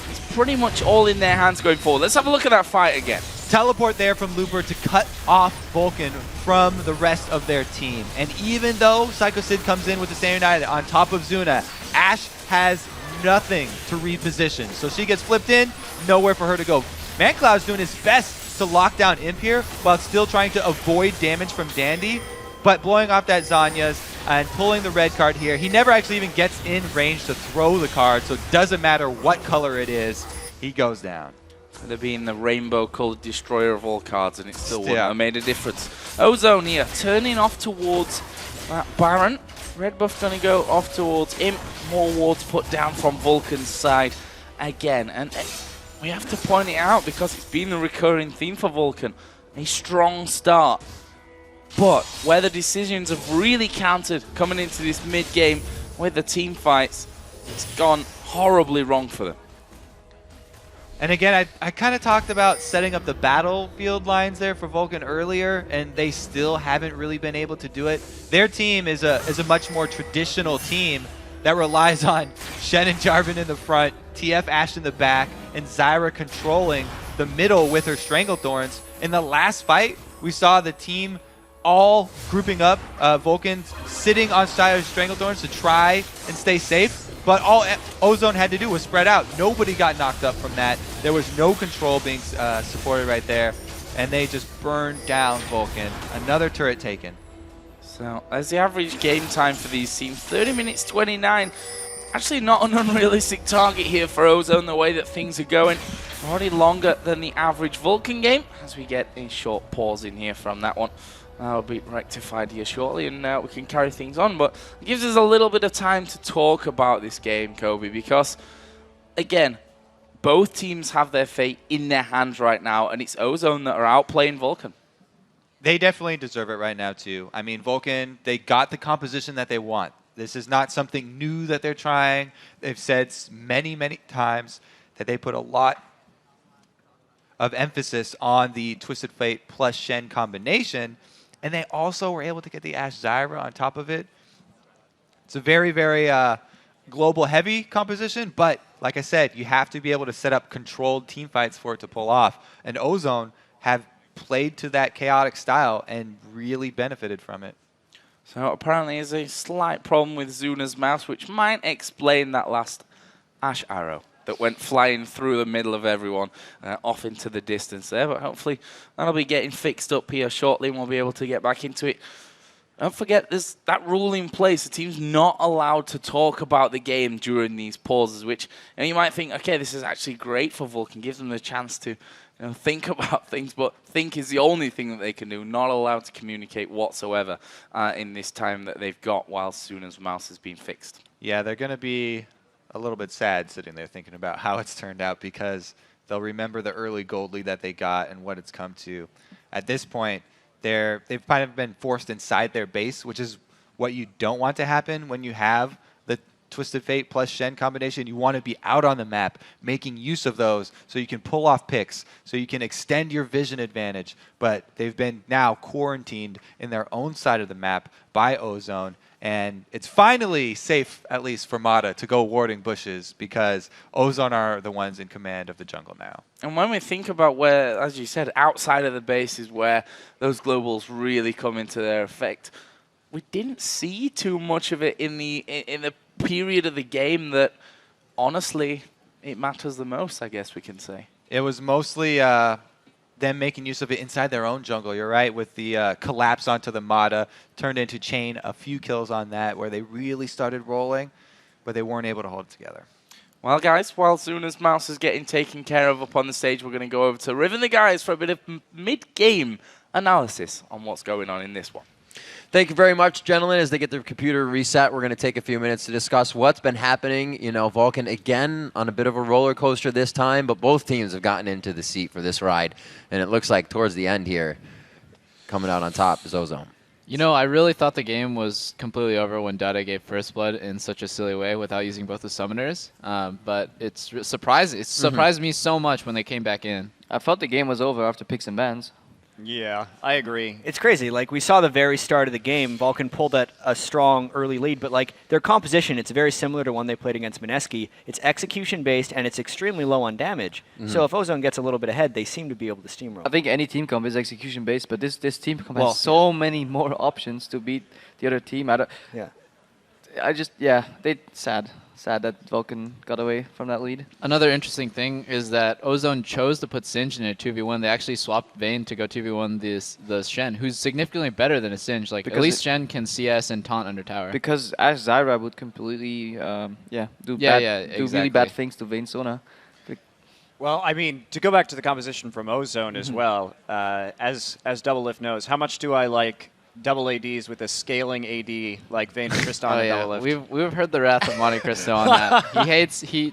it's pretty much all in their hands going forward. Let's have a look at that fight again. Teleport there from Looper to cut off Vulcan from the rest of their team. And even though Psycho Sid comes in with the same United on top of Zuna, Ashe has nothing to reposition. So she gets flipped in, nowhere for her to go. Mancloud's doing his best to lock down Imp here while still trying to avoid damage from Dandy, but blowing off that Zhonya's and pulling the red card here. He never actually even gets in range to throw the card, so it doesn't matter what color it is, he goes down. Could have been the rainbow-colored destroyer of all cards, and it still wouldn't have made a difference. Ozone here, turning off towards that Baron. Red buff going to go off towards Imp. More wards put down from Vulcan's side again. And we have to point it out because it's been a recurring theme for Vulcan. A strong start. But where the decisions have really counted coming into this mid-game with the team fights, it's gone horribly wrong for them. And again, I kind of talked about setting up the battlefield lines there for Vulcan earlier, and they still haven't really been able to do it. Their team is a much more traditional team that relies on Shen and Jarvan in the front, TF Ashe in the back, and Zyra controlling the middle with her Stranglethorns. In the last fight, we saw the team all grouping up, Vulcan sitting on Zyra's Stranglethorns to try and stay safe. But all Ozone had to do was spread out. Nobody got knocked up from that. There was no control being supported right there. And they just burned down Vulcan. Another turret taken. So as the average game time for these teams, 30 minutes 29. Actually not an unrealistic target here for Ozone, the way that things are going. Already longer than the average Vulcan game, as we get a short pause in here from that one. That'll be rectified here shortly, and we can carry things on. But it gives us a little bit of time to talk about this game, Kobe, because, again, both teams have their fate in their hands right now, and it's Ozone that are outplaying Vulcan. They definitely deserve it right now, too. I mean, Vulcan, they got the composition that they want. This is not something new that they're trying. They've said many, many times that they put a lot of emphasis on the Twisted Fate plus Shen combination. And they also were able to get the Ashe Zyra on top of it. It's a very, very global heavy composition, but like I said, you have to be able to set up controlled team fights for it to pull off. And Ozone have played to that chaotic style and really benefited from it. So apparently there's a slight problem with Zuna's mouse, which might explain that last Ashe arrow that went flying through the middle of everyone, off into the distance there. But hopefully that'll be getting fixed up here shortly, and we'll be able to get back into it. Don't forget, there's that rule in place. The team's not allowed to talk about the game during these pauses, which you might think, okay, this is actually great for Vulcan, gives them the chance to think about things, but think is the only thing that they can do, not allowed to communicate whatsoever in this time that they've got while Suna's mouse has been fixed. Yeah, they're going to be a little bit sad sitting there thinking about how it's turned out, because they'll remember the early gold lead that they got and what it's come to. At this point, they've kind of been forced inside their base, which is what you don't want to happen when you have the Twisted Fate plus Shen combination. You want to be out on the map, making use of those so you can pull off picks, so you can extend your vision advantage. But they've been now quarantined in their own side of the map by Ozone. And it's finally safe, at least for Mata, to go warding bushes, because Ozone are the ones in command of the jungle now. And when we think about where, as you said, outside of the base is where those globals really come into their effect, we didn't see too much of it in the period of the game that, honestly, it matters the most, I guess we can say. It was mostly them making use of it inside their own jungle, you're right, with the collapse onto the Mata, turned into Chain, a few kills on that, where they really started rolling, but they weren't able to hold it together. Well, guys, while Zuna's mouse is getting taken care of up on the stage, we're going to go over to Riv and the guys for a bit of mid-game analysis on what's going on in this one. Thank you very much, gentlemen. As they get their computer reset, we're going to take a few minutes to discuss what's been happening. You know, Vulcan, again, on a bit of a roller coaster this time, but both teams have gotten into the seat for this ride. And it looks like towards the end here, coming out on top is Ozone. You know, I really thought the game was completely over when Dada gave First Blood in such a silly way without using both the summoners. But it's surprised me so much when they came back in. I felt the game was over after picks and bans. Yeah, I agree. It's crazy. Like, we saw the very start of the game, Vulcan pulled at a strong early lead, but like their composition, it's very similar to one they played against Mineski. It's execution-based, and it's extremely low on damage. So if Ozone gets a little bit ahead, they seem to be able to steamroll. I think any team comp is execution-based, but this team comp has so many more options to beat the other team. Sad that Vulcan got away from that lead. Another interesting thing is that Ozone chose to put Singe in a 2v1. They actually swapped Vayne to go 2v1 the Shen, who's significantly better than a Singe. Like, because at least Shen can CS and taunt under tower. Because Ashe Zyra would completely do really bad things to Vayne Sona. Well, I mean, to go back to the composition from Ozone as well, as Double Lift knows, how much do I like double ADs with a scaling AD like Vayne and Tristan and Double Lift? We've heard the wrath of Monte Cristo on that.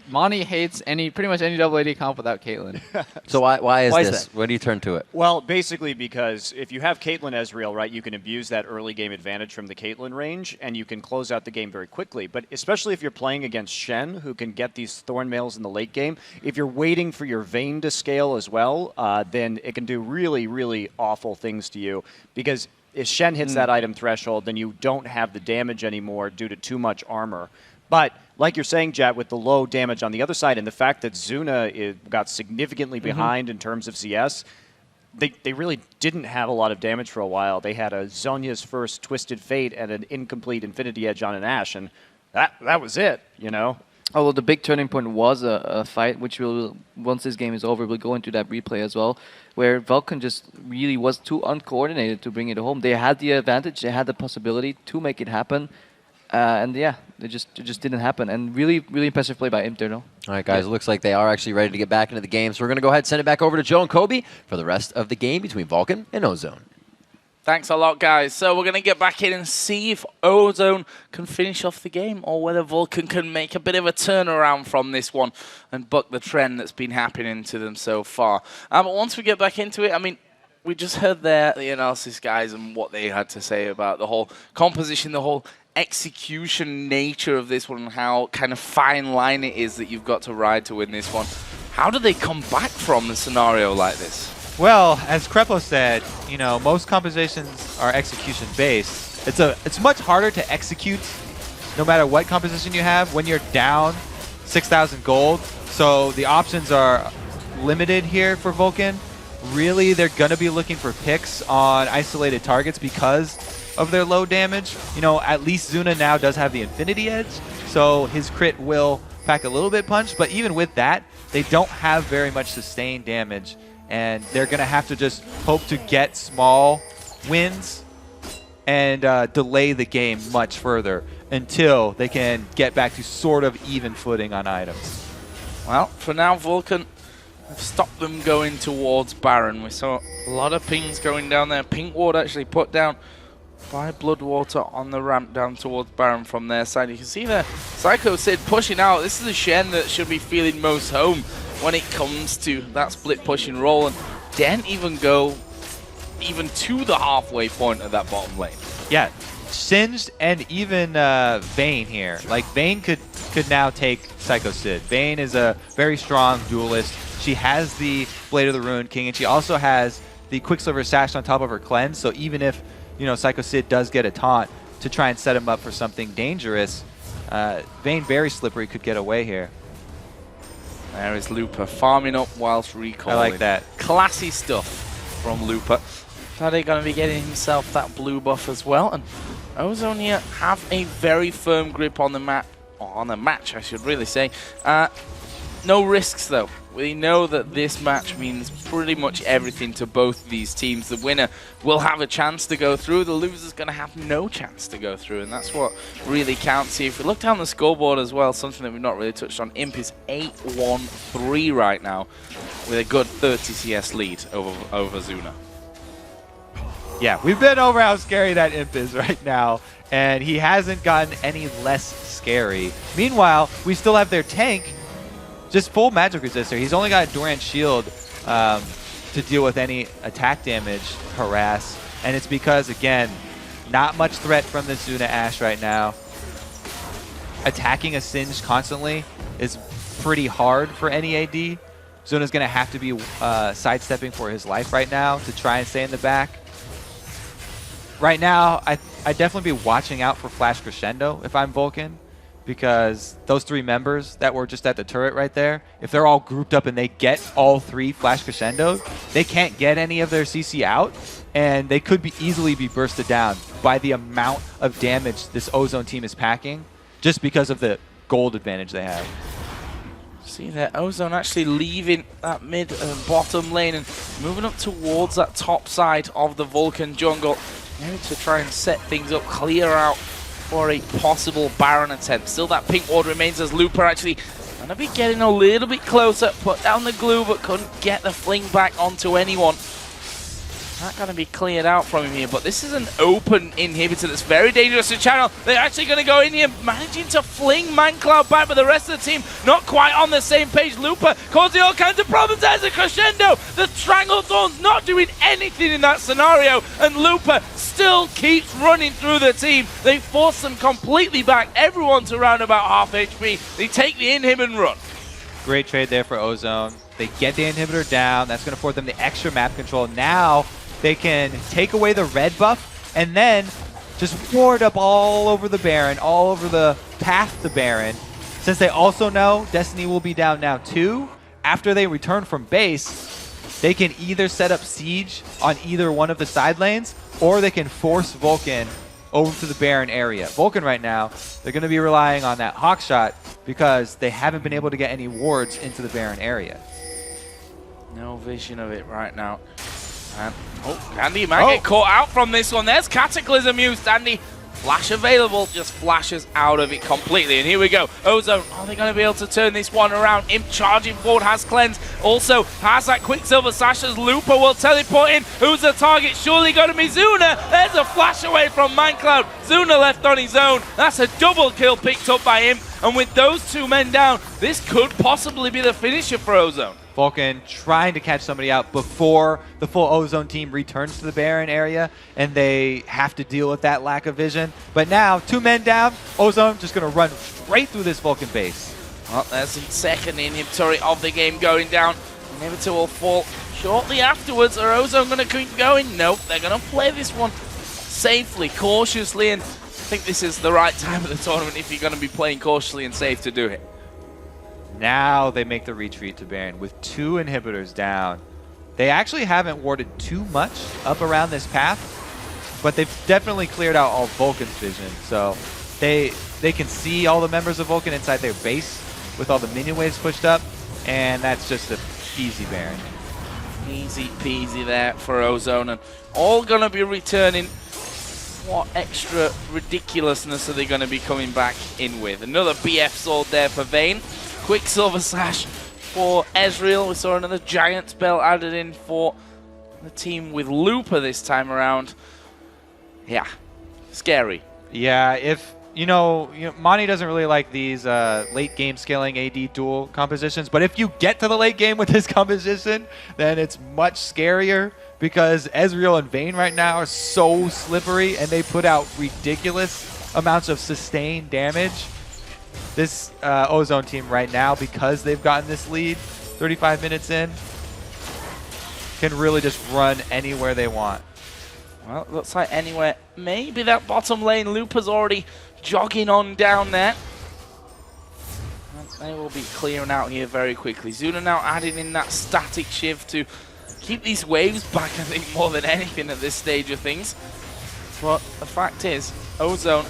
Monty hates pretty much any double AD comp without Caitlyn. So why is this? When do you turn to it? Well, basically because if you have Caitlyn Ezreal, right, you can abuse that early game advantage from the Caitlyn range, and you can close out the game very quickly. But especially if you're playing against Shen, who can get these Thorn Mails in the late game, if you're waiting for your Vayne to scale as well, then it can do really, really awful things to you, because if Shen hits that item threshold, then you don't have the damage anymore due to too much armor But like you're saying, Jet, with the low damage on the other side and the fact that Zuna got significantly behind in terms of CS, they really didn't have a lot of damage for a while. They had a Zhonya's first Twisted Fate and an incomplete Infinity Edge on an Ashe, and that was it, you know? Oh, well, the big turning point was a fight, which will, once this game is over, we'll go into that replay as well, where Vulcan just really was too uncoordinated to bring it home. They had the advantage, they had the possibility to make it happen, and yeah, it just didn't happen. And really, really impressive play by Imp though. All right, guys, it looks like they are actually ready to get back into the game, so we're going to go ahead and send it back over to Joe and Kobe for the rest of the game between Vulcan and Ozone. Thanks a lot, guys. So we're going to get back in and see if Ozone can finish off the game or whether Vulcan can make a bit of a turnaround from this one and buck the trend that's been happening to them so far. But once we get back into it, I mean, we just heard the analysis, guys, and what they had to say about the whole composition, the whole execution nature of this one, and how kind of fine line it is that you've got to ride to win this one. How do they come back from a scenario like this? Well, as Krepo said, you know, most compositions are execution based. It's much harder to execute no matter what composition you have when you're down 6,000 gold. So the options are limited here for Vulcan. Really, they're going to be looking for picks on isolated targets because of their low damage. You know, at least Zuna now does have the Infinity Edge, so his crit will pack a little bit punch, but even with that, they don't have very much sustained damage, and they're going to have to just hope to get small wins and delay the game much further until they can get back to sort of even footing on items. Well, for now, Vulcan have stopped them going towards Baron. We saw a lot of pings going down there. Pink ward actually put down by Bloodwater on the ramp down towards Baron from their side. You can see there, Psycho Sid pushing out. This is the Shen that should be feeling most home when it comes to that split pushing roll, and didn't even go even to the halfway point of that bottom lane. Yeah, Singed and even Vayne here. Like, Vayne could now take Psycho Sid. Vayne is a very strong duelist. She has the Blade of the Ruined King, and she also has the Quicksilver Sash on top of her cleanse, so even if, you know, Psycho Sid does get a taunt to try and set him up for something dangerous, Vayne very slippery could get away here. There is Looper farming up whilst recalling. I like that. Classy stuff from Looper. Tade going to be getting himself that blue buff as well, and Ozone here have a very firm grip on the map, or on the match I should really say. No risks though. We know that this match means pretty much everything to both of these teams. The winner will have a chance to go through, the loser's going to have no chance to go through, and that's what really counts here. If we look down the scoreboard as well, something that we've not really touched on, Imp is 8-1-3 right now, with a good 30 CS lead over Zuna. Yeah, we've been over how scary that Imp is right now, and he hasn't gotten any less scary. Meanwhile, we still have their tank, just full magic resistor. He's only got Durant Shield to deal with any attack damage, harass, and it's because, again, not much threat from the Zuna Ashe right now. Attacking a Singed constantly is pretty hard for any AD. Zuna's going to have to be sidestepping for his life right now to try and stay in the back. Right now, I'd definitely be watching out for Flash Crescendo if I'm Vulcan, because those three members that were just at the turret right there, if they're all grouped up and they get all three Flash Crescendos, they can't get any of their CC out, and they could easily be bursted down by the amount of damage this Ozone team is packing, just because of the gold advantage they have. See there, Ozone actually leaving that mid and bottom lane and moving up towards that top side of the Vulcan jungle, maybe to try and set things up, clear out for a possible Baron attempt. Still that pink ward remains as Looper actually going to be getting a little bit closer, put down the glue but couldn't get the fling back onto anyone. Not going to be cleared out from him here, but this is an open inhibitor that's very dangerous to channel. They're actually going to go in here, managing to fling ManCloud back, but the rest of the team not quite on the same page. Looper causing all kinds of problems. There's a Crescendo. The Stranglethorn's not doing anything in that scenario, and Looper still keeps running through the team. They force them completely back. Everyone's around about half HP. They take the inhib and run. Great trade there for Ozone. They get the inhibitor down. That's going to afford them the extra map control. Now they can take away the red buff and then just ward up all over the Baron, all over the path to Baron. Since they also know Destiny will be down now too, after they return from base, they can either set up siege on either one of the side lanes, or they can force Vulcan over to the Baron area. Vulcan right now, they're going to be relying on that Hawk shot because they haven't been able to get any wards into the Baron area. No vision of it right now. And, Andy might get caught out from this one. There's Cataclysm used. Andy, flash available, just flashes out of it completely. And here we go. Ozone, are they going to be able to turn this one around? Imp charging forward, has cleanse. Also has that Quicksilver Sash as Looper will teleport in. Who's the target? Surely going to be Zuna. There's a flash away from Mindcloud. Zuna left on his own. That's a double kill picked up by him. And with those two men down, this could possibly be the finisher for Ozone. Vulcan trying to catch somebody out before the full Ozone team returns to the Baron area, and they have to deal with that lack of vision. But now, 2 men down, Ozone just going to run straight through this Vulcan base. Well, there's the second inhibitory of the game going down. Inhibitor will fall shortly afterwards. Are Ozone going to keep going? Nope, they're going to play this one safely, cautiously, and I think this is the right time of the tournament if you're going to be playing cautiously and safe to do it. Now they make the retreat to Baron with 2 inhibitors down. They actually haven't warded too much up around this path, but they've definitely cleared out all Vulcan's vision. So they can see all the members of Vulcan inside their base with all the minion waves pushed up, and that's just an easy Baron. Easy peasy there for Ozone, and all going to be returning. What extra ridiculousness are they going to be coming back in with? Another BF sword there for Vayne. Quicksilver Sash for Ezreal. We saw another giant spell added in for the team with Looper this time around. Yeah, scary. Yeah, if, you know Monty doesn't really like these late game scaling AD duel compositions, but if you get to the late game with this composition, then it's much scarier because Ezreal and Vayne right now are so slippery and they put out ridiculous amounts of sustained damage. This Ozone team right now, because they've gotten this lead 35 minutes in, can really just run anywhere they want. Well, it looks like anywhere. Maybe that bottom lane. Looper's already jogging on down there. They will be clearing out here very quickly. Zuna now adding in that static shiv to keep these waves back, I think, more than anything at this stage of things. But the fact is, Ozone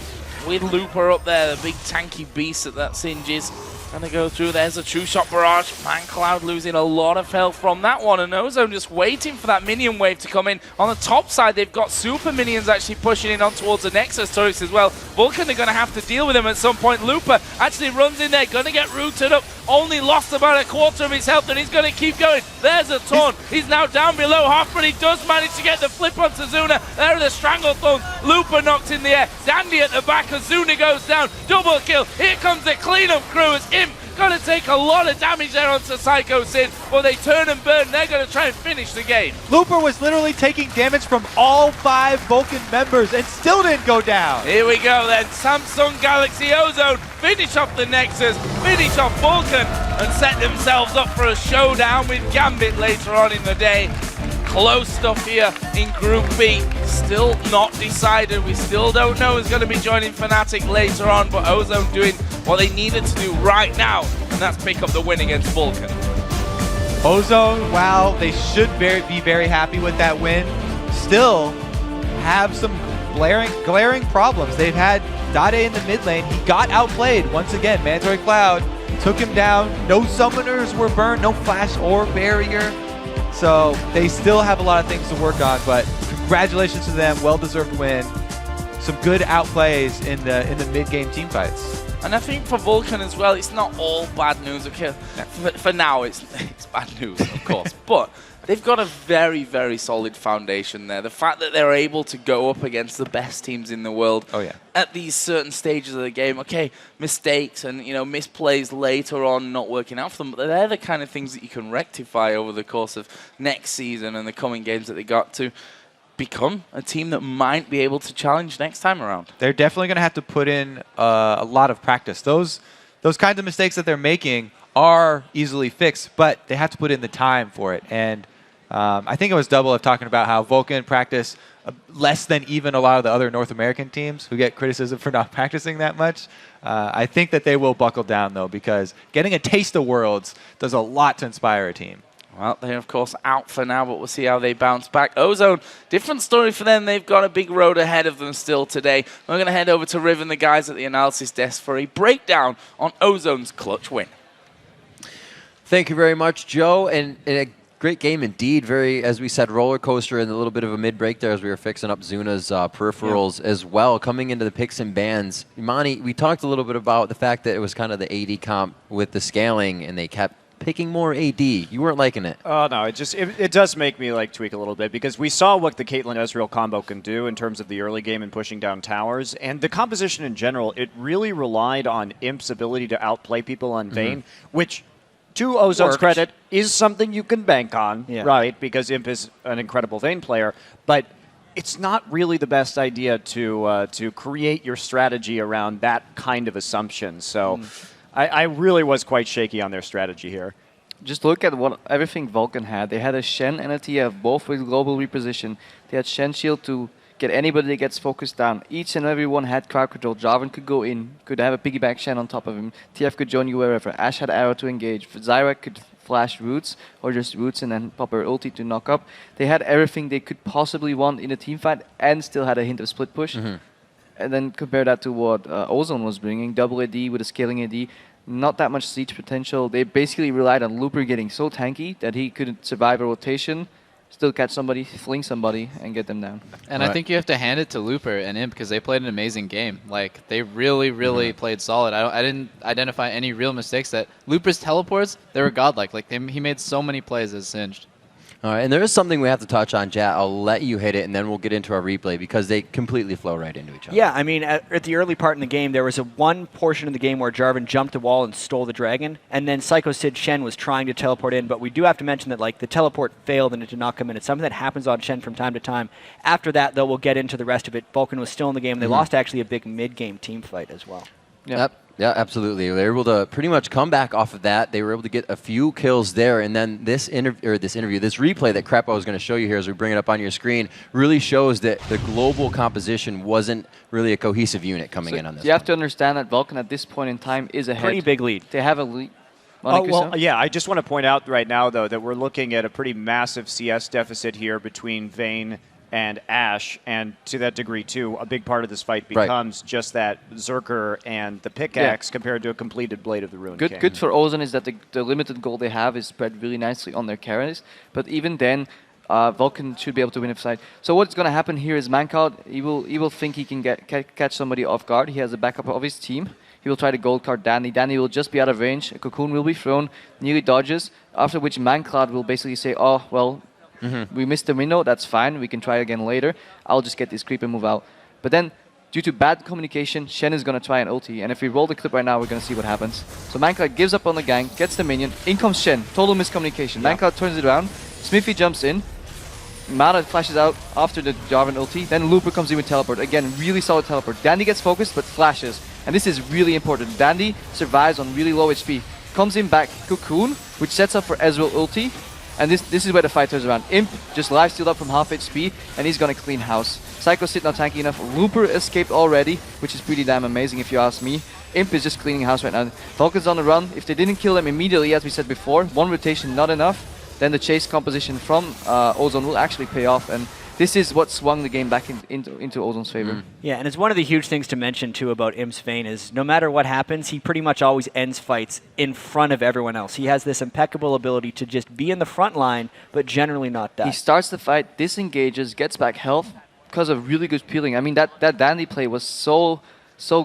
with Looper up there, the big tanky beast that singes. Gonna go through. There's a true shot barrage. Mindcloud losing a lot of health from that one, and Ozone just waiting for that minion wave to come in. On the top side, they've got super minions actually pushing in on towards the Nexus turrets as well. Vulcan are gonna have to deal with him at some point. Looper actually runs in there, gonna get rooted up. Only lost about a quarter of his health, and he's gonna keep going. There's a taunt. He's now down below half, but he does manage to get the flip onto Zuna. There are the Stranglethorns. Looper knocked in the air. Dandy at the back as Zuna goes down. Double kill. Here comes the cleanup crew as Imp gonna take a lot of damage there onto Psycho Sid, but they turn and burn. They're gonna try and finish the game. Looper was literally taking damage from all 5 Vulcan members and still didn't go down. Here we go then. Samsung Galaxy Ozone finish off the Nexus, finish off Vulcan, and set themselves up for a showdown with Gambit later on in the day. Close stuff here in Group B. Still not decided. We still don't know who's going to be joining Fnatic later on, but Ozone doing what they needed to do right now, and that's pick up the win against Vulcan. Ozone, while they should be very happy with that win, still have some glaring problems. They've had Dade in the mid lane. He got outplayed once again. Mandatory Cloud took him down. No summoners were burned, no flash or barrier. So they still have a lot of things to work on, but congratulations to them. Well-deserved win. Some good outplays in the mid-game team fights. And I think for Vulcan as well, it's not all bad news. Okay, for now, it's bad news, of course. But they've got a very, very solid foundation there. The fact that they're able to go up against the best teams in the world at these certain stages of the game. Okay, mistakes and misplays later on not working out for them, but they're the kind of things that you can rectify over the course of next season and the coming games that they got to become a team that might be able to challenge next time around. They're definitely going to have to put in a lot of practice. Those kinds of mistakes that they're making are easily fixed, but they have to put in the time for it. And I think it was Double F talking about how Vulcan practice less than even a lot of the other North American teams who get criticism for not practicing that much. I think that they will buckle down, though, because getting a taste of Worlds does a lot to inspire a team. Well, they're, of course, out for now, but we'll see how they bounce back. Ozone, different story for them. They've got a big road ahead of them still today. We're going to head over to Riv and the guys at the analysis desk for a breakdown on Ozone's clutch win. Thank you very much, Joe. And a great game indeed. Very, as we said, roller coaster and a little bit of a mid-break there as we were fixing up Zuna's peripherals as well. Coming into the picks and bans, Imani, we talked a little bit about the fact that it was kind of the AD comp with the scaling, and they kept picking more AD. You weren't liking it. Oh, no, it does make me like tweak a little bit because we saw what the Caitlyn Ezreal combo can do in terms of the early game and pushing down towers. And the composition in general, it really relied on Imp's ability to outplay people on Vayne, which, to Ozone's credit, is something you can bank on, right? Because Imp is an incredible Vayne player. But it's not really the best idea to create your strategy around that kind of assumption. So I really was quite shaky on their strategy here. Just look at everything Vulcan had. They had a Shen and a TF, both with global reposition. They had Shen shield to get anybody that gets focused down. Each and every one had crowd control. Jarvan could go in, could have a piggyback Shen on top of him. TF could join you wherever. Ashe had arrow to engage. Zyra could flash roots, or just roots and then pop her ulti to knock up. They had everything they could possibly want in a team fight and still had a hint of split push. And then compare that to what Ozone was bringing, double AD with a scaling AD, not that much siege potential. They basically relied on Looper getting so tanky that he couldn't survive a rotation, still catch somebody, fling somebody, and get them down. And I think you have to hand it to Looper and Imp because they played an amazing game. Like, they really, really played solid. I didn't identify any real mistakes. That Looper's teleports, they were godlike. Like, he made so many plays as Singed. All right, and there is something we have to touch on, Jat. I'll let you hit it, and then we'll get into our replay because they completely flow right into each other. Yeah, I mean, at the early part in the game, there was one portion of the game where Jarvan jumped the wall and stole the dragon, and then Psycho Sid Shen was trying to teleport in, but we do have to mention that like the teleport failed and it did not come in. It's something that happens on Shen from time to time. After that, though, we'll get into the rest of it. Vulcan was still in the game. They lost actually a big mid-game team fight as well. Yep. Yeah, absolutely. They were able to pretty much come back off of that. They were able to get a few kills there, and then this replay that Crepo is going to show you here as we bring it up on your screen really shows that the global composition wasn't really a cohesive unit coming in on this. You have to understand that Vulcan at this point in time is ahead. Pretty big lead. They have a lead. Yeah, I just want to point out right now, though, that we're looking at a pretty massive CS deficit here between Vayne and Ashe, and to that degree, too, a big part of this fight becomes just that Zerker and the pickaxe compared to a completed Blade of the Ruined King. Good for Ozone is that the limited gold they have is spread really nicely on their carries, but even then, Vulcan should be able to win a fight. So what's going to happen here is Mancloud, he will think he can catch somebody off guard. He has a backup of his team. He will try to gold card Danny. Danny will just be out of range. A cocoon will be thrown, nearly dodges, after which Mancloud will basically say, oh, well, we missed the window, that's fine, we can try again later. I'll just get this creep and move out. But then, due to bad communication, Shen is going to try an ulti, and if we roll the clip right now, we're going to see what happens. So Mancloud gives up on the gank, gets the minion, in comes Shen, total miscommunication. Mancloud turns it around, Smithy jumps in, Mara flashes out after the Jarvan ulti, then Looper comes in with teleport. Again, really solid teleport. Dandy gets focused, but flashes. And this is really important. Dandy survives on really low HP. Comes in back, Cocoon, which sets up for Ezreal ulti. And this is where the fight turns around. Imp just lifestealed up from half HP, and he's gonna clean house. Psycho Sid not tanky enough. Looper escaped already, which is pretty damn amazing if you ask me. Imp is just cleaning house right now. Vulcan's on the run. If they didn't kill them immediately, as we said before, one rotation not enough, then the chase composition from Ozone will actually pay off. And this is what swung the game back into Ozone's favor. Yeah, and it's one of the huge things to mention, too, about Imp's Vayne is no matter what happens, he pretty much always ends fights in front of everyone else. He has this impeccable ability to just be in the front line, but generally not die. He starts the fight, disengages, gets back health because of really good peeling. I mean, that Dandy play was so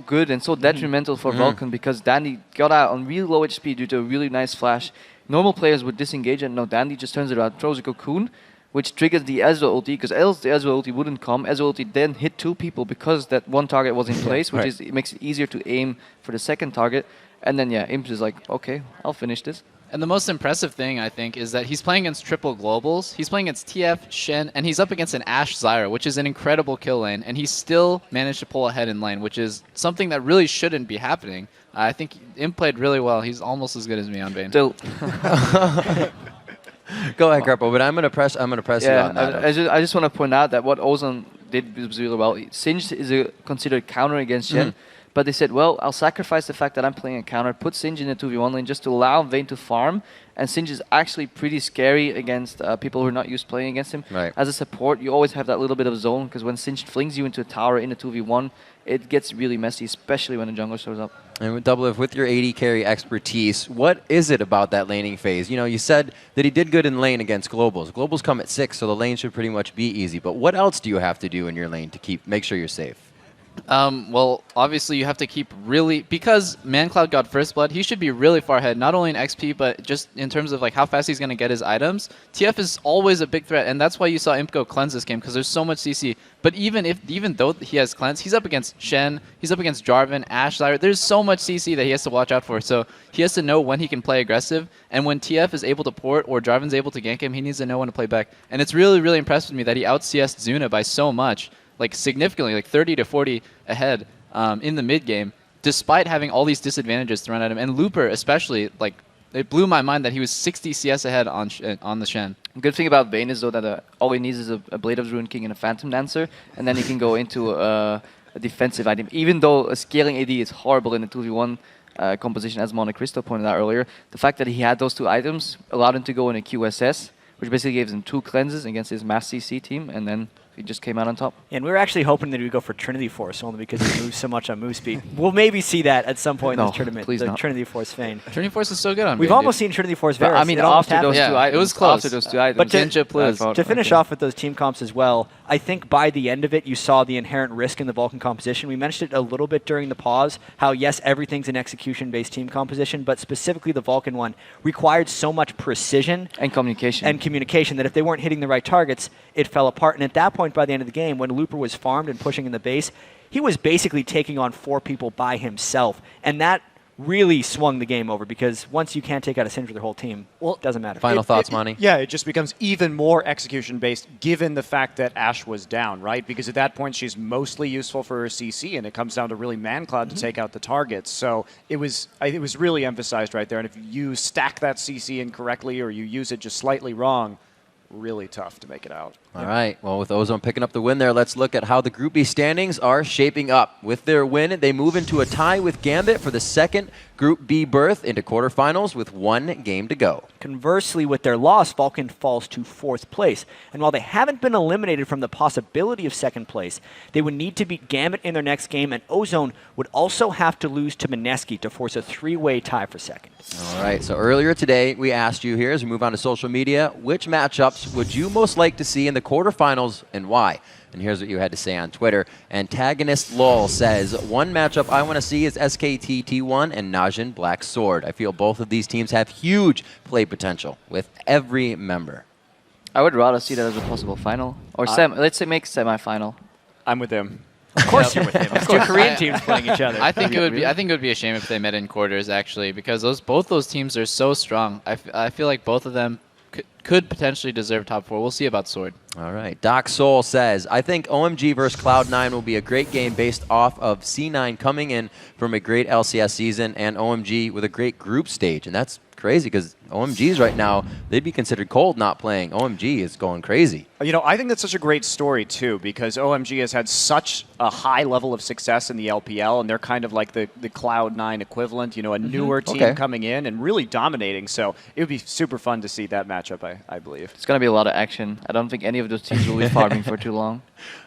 good and so detrimental for Vulcan because Dandy got out on really low HP due to a really nice flash. Normal players would disengage, and no, Dandy just turns it around, throws a cocoon, which triggers the Ezreal ulti, because else the Ezreal ulti wouldn't come. Ezreal ulti then hit two people because that one target was in place, which it makes it easier to aim for the second target. And then, yeah, Imp is like, okay, I'll finish this. And the most impressive thing, I think, is that he's playing against triple globals. He's playing against TF, Shen, and he's up against an Ashe Zyra, which is an incredible kill lane, and he still managed to pull ahead in lane, which is something that really shouldn't be happening. I think Imp played really well. He's almost as good as me on Vayne. Still. Go ahead, Karpo, but I'm gonna press you on that. I just want to point out that what Ozone did was really well. Singed is considered counter against Shen, but they said, well, I'll sacrifice the fact that I'm playing a counter, put Singed in the 2v1 lane just to allow Vayne to farm, and Singed is actually pretty scary against people who are not used to playing against him. Right. As a support, you always have that little bit of zone, because when Singed flings you into a tower in a 2v1, it gets really messy, especially when the jungler shows up. And with Double F, with your AD carry expertise, what is it about that laning phase? You know, you said that he did good in lane against Globals. Globals come at 6, so the lane should pretty much be easy. But what else do you have to do in your lane to make sure you're safe? Well, obviously you have to keep really, because ManCloud got first blood, he should be really far ahead, not only in XP, but just in terms of like how fast he's going to get his items. TF is always a big threat, and that's why you saw Imp go cleanse this game, because there's so much CC. But even though he has cleanse, he's up against Shen, he's up against Jarvan, Ashe, Zyra. There's so much CC that he has to watch out for. So he has to know when he can play aggressive, and when TF is able to port or Jarvan's able to gank him, he needs to know when to play back. And it's really, really impressed with me that he out-CS'd Zuna by so much. Like significantly, like 30 to 40 ahead in the mid game, despite having all these disadvantages thrown at him. And Looper especially, like it blew my mind that he was 60 CS ahead on the Shen. The good thing about Vayne is though that all he needs is a Blade of the Ruined King and a Phantom Dancer, and then he can go into a defensive item. Even though a scaling AD is horrible in the 2v1 composition, as Monte Cristo pointed out earlier, the fact that he had those two items allowed him to go in a QSS, which basically gives him 2 cleanses against his mass CC team, and then he just came out on top. And we were actually hoping that he would go for Trinity Force, only because he moves so much on move speed. We'll maybe see that at some point in this tournament, please not. Trinity Force Vayne. Trinity Force is so good on We've Vayne, almost dude. seen Trinity Force But, Varus. I mean, It almost after those happened. two items. it was close. After those two items. But Ninja Blizz. to finish off with those team comps as well, I think by the end of it, you saw the inherent risk in the Vulcan composition. We mentioned it a little bit during the pause, how yes, everything's an execution-based team composition, but specifically the Vulcan one required so much precision and communication that if they weren't hitting the right targets, it fell apart. And at that point, by the end of the game, when Looper was farmed and pushing in the base, he was basically taking on 4 people by himself. And that really swung the game over, because once you can't take out a Syndra, the whole team, it doesn't matter. Final thoughts, Monty? Yeah, it just becomes even more execution-based given the fact that Ashe was down, right? Because at that point, she's mostly useful for her CC, and it comes down to really ManCloud to take out the targets. So it was really emphasized right there. And if you stack that CC incorrectly or you use it just slightly wrong, really tough to make it out. All right. Well, with Ozone picking up the win there, let's look at how the Group B standings are shaping up. With their win, they move into a tie with Gambit for the second Group B berth into quarterfinals with 1 game to go. Conversely, with their loss, Vulcan falls to 4th place. And while they haven't been eliminated from the possibility of 2nd place, they would need to beat Gambit in their next game, and Ozone would also have to lose to Mineski to force a 3-way tie for 2nd. All right. So earlier today, we asked you here, as we move on to social media, which matchups would you most like to see in the quarterfinals and why? And here's what you had to say on Twitter. Antagonist LOL says, one matchup I want to see is SKT T1 and Najin Black Sword. I feel both of these teams have huge play potential with every member. I would rather see that as a possible final. Or let's say make semi-final. I'm with him. Of course you're with him. It's 2 Korean teams playing each other. I think it would be a shame if they met in quarters, actually, because both those teams are so strong. I feel like both of them could potentially deserve top 4. We'll see about Sword. All right. Doc Soul says, I think OMG versus Cloud9 will be a great game based off of C9 coming in from a great LCS season and OMG with a great group stage. And that's crazy because OMG's right now, they'd be considered cold not playing. OMG is going crazy. You know, I think that's such a great story, too, because OMG has had such a high level of success in the LPL, and they're kind of like the Cloud9 equivalent, you know, a newer team coming in and really dominating. So it would be super fun to see that matchup, I believe. It's going to be a lot of action. I don't think any of those teams will be farming for too long.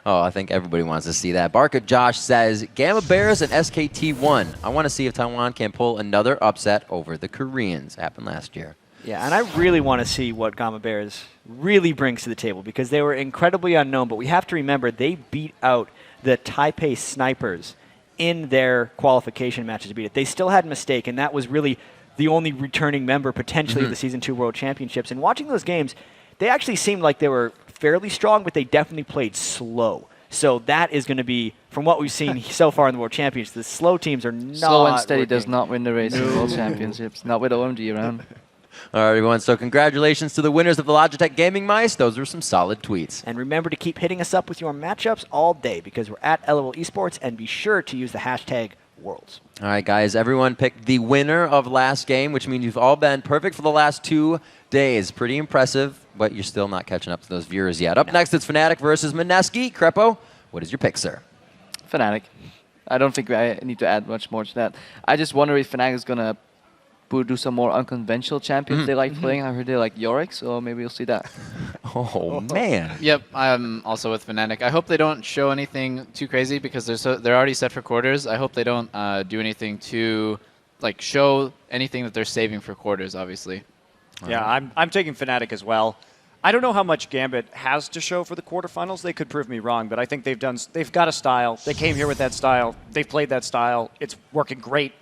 Oh, I think everybody wants to see that. Barker Josh says, Gamma Bears and SKT1. I want to see if Taiwan can pull another upset over the Koreans. Happened last year. Yeah, and I really want to see what Gamma Bears really brings to the table, because they were incredibly unknown, but we have to remember they beat out the Taipei Snipers in their qualification matches to beat it. They still had Mistake, and that was really the only returning member potentially of the Season 2 World Championships. And watching those games, they actually seemed like they were fairly strong, but they definitely played slow. So that is going to be, from what we've seen so far in the World Championships, the slow teams are not Slow and steady working. does not win the race in the World Championships. Not with OMG around. All right, everyone. So congratulations to the winners of the Logitech Gaming Mice. Those were some solid tweets. And remember to keep hitting us up with your matchups all day, because we're at LOL Esports, and be sure to use the hashtag Worlds. All right, guys, everyone picked the winner of last game, which means you've all been perfect for the last 2 days. Pretty impressive, but you're still not catching up to those viewers yet. Up next, it's Fnatic versus Mineski. Crepo, what is your pick, sir? Fnatic. I don't think I need to add much more to that. I just wonder if Fnatic is going to do some more unconventional champions they like playing. I heard they like Yorick, so maybe you'll see that. Oh, man. Yep, I'm also with Fnatic. I hope they don't show anything too crazy because they're already set for quarters. I hope they don't do anything to show anything that they're saving for quarters, obviously. Yeah, I'm taking Fnatic as well. I don't know how much Gambit has to show for the quarterfinals. They could prove me wrong, but I think they've got a style. They came here with that style. They've played that style. It's working great.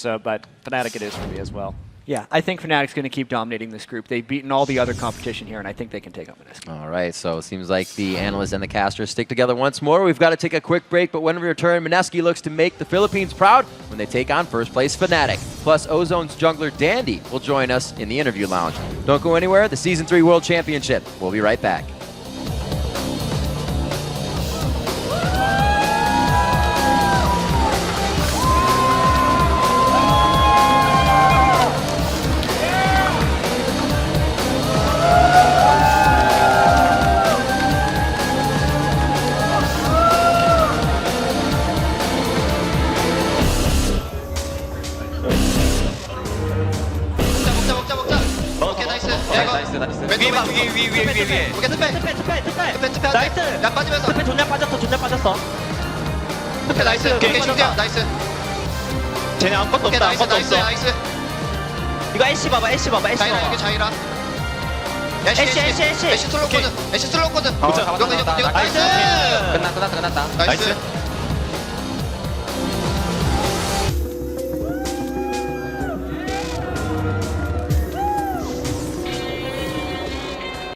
But Fnatic it is for me as well. Yeah, I think Fnatic's going to keep dominating this group. They've beaten all the other competition here, and I think they can take on Mineski. All right, so it seems like the analysts and the casters stick together once more. We've got to take a quick break, but when we return, Mineski looks to make the Philippines proud when they take on first place Fnatic. Plus, Ozone's jungler Dandy will join us in the interview lounge. Don't go anywhere, the Season 3 World Championship. We'll be right back. 위에. 오케이, 스페. 나이스. 야, 빠지면서. 스페 존나 빠졌어. 오케이, 나이스. 오케이, 중대야. 나이스. 쟤네 아무것도 없다. 아무것도 없어. 나이스. 이거 애쉬 봐봐. 자이라, 이게 자이라. 애쉬 슬로우거든. 나이스. 끝났다. 나이스.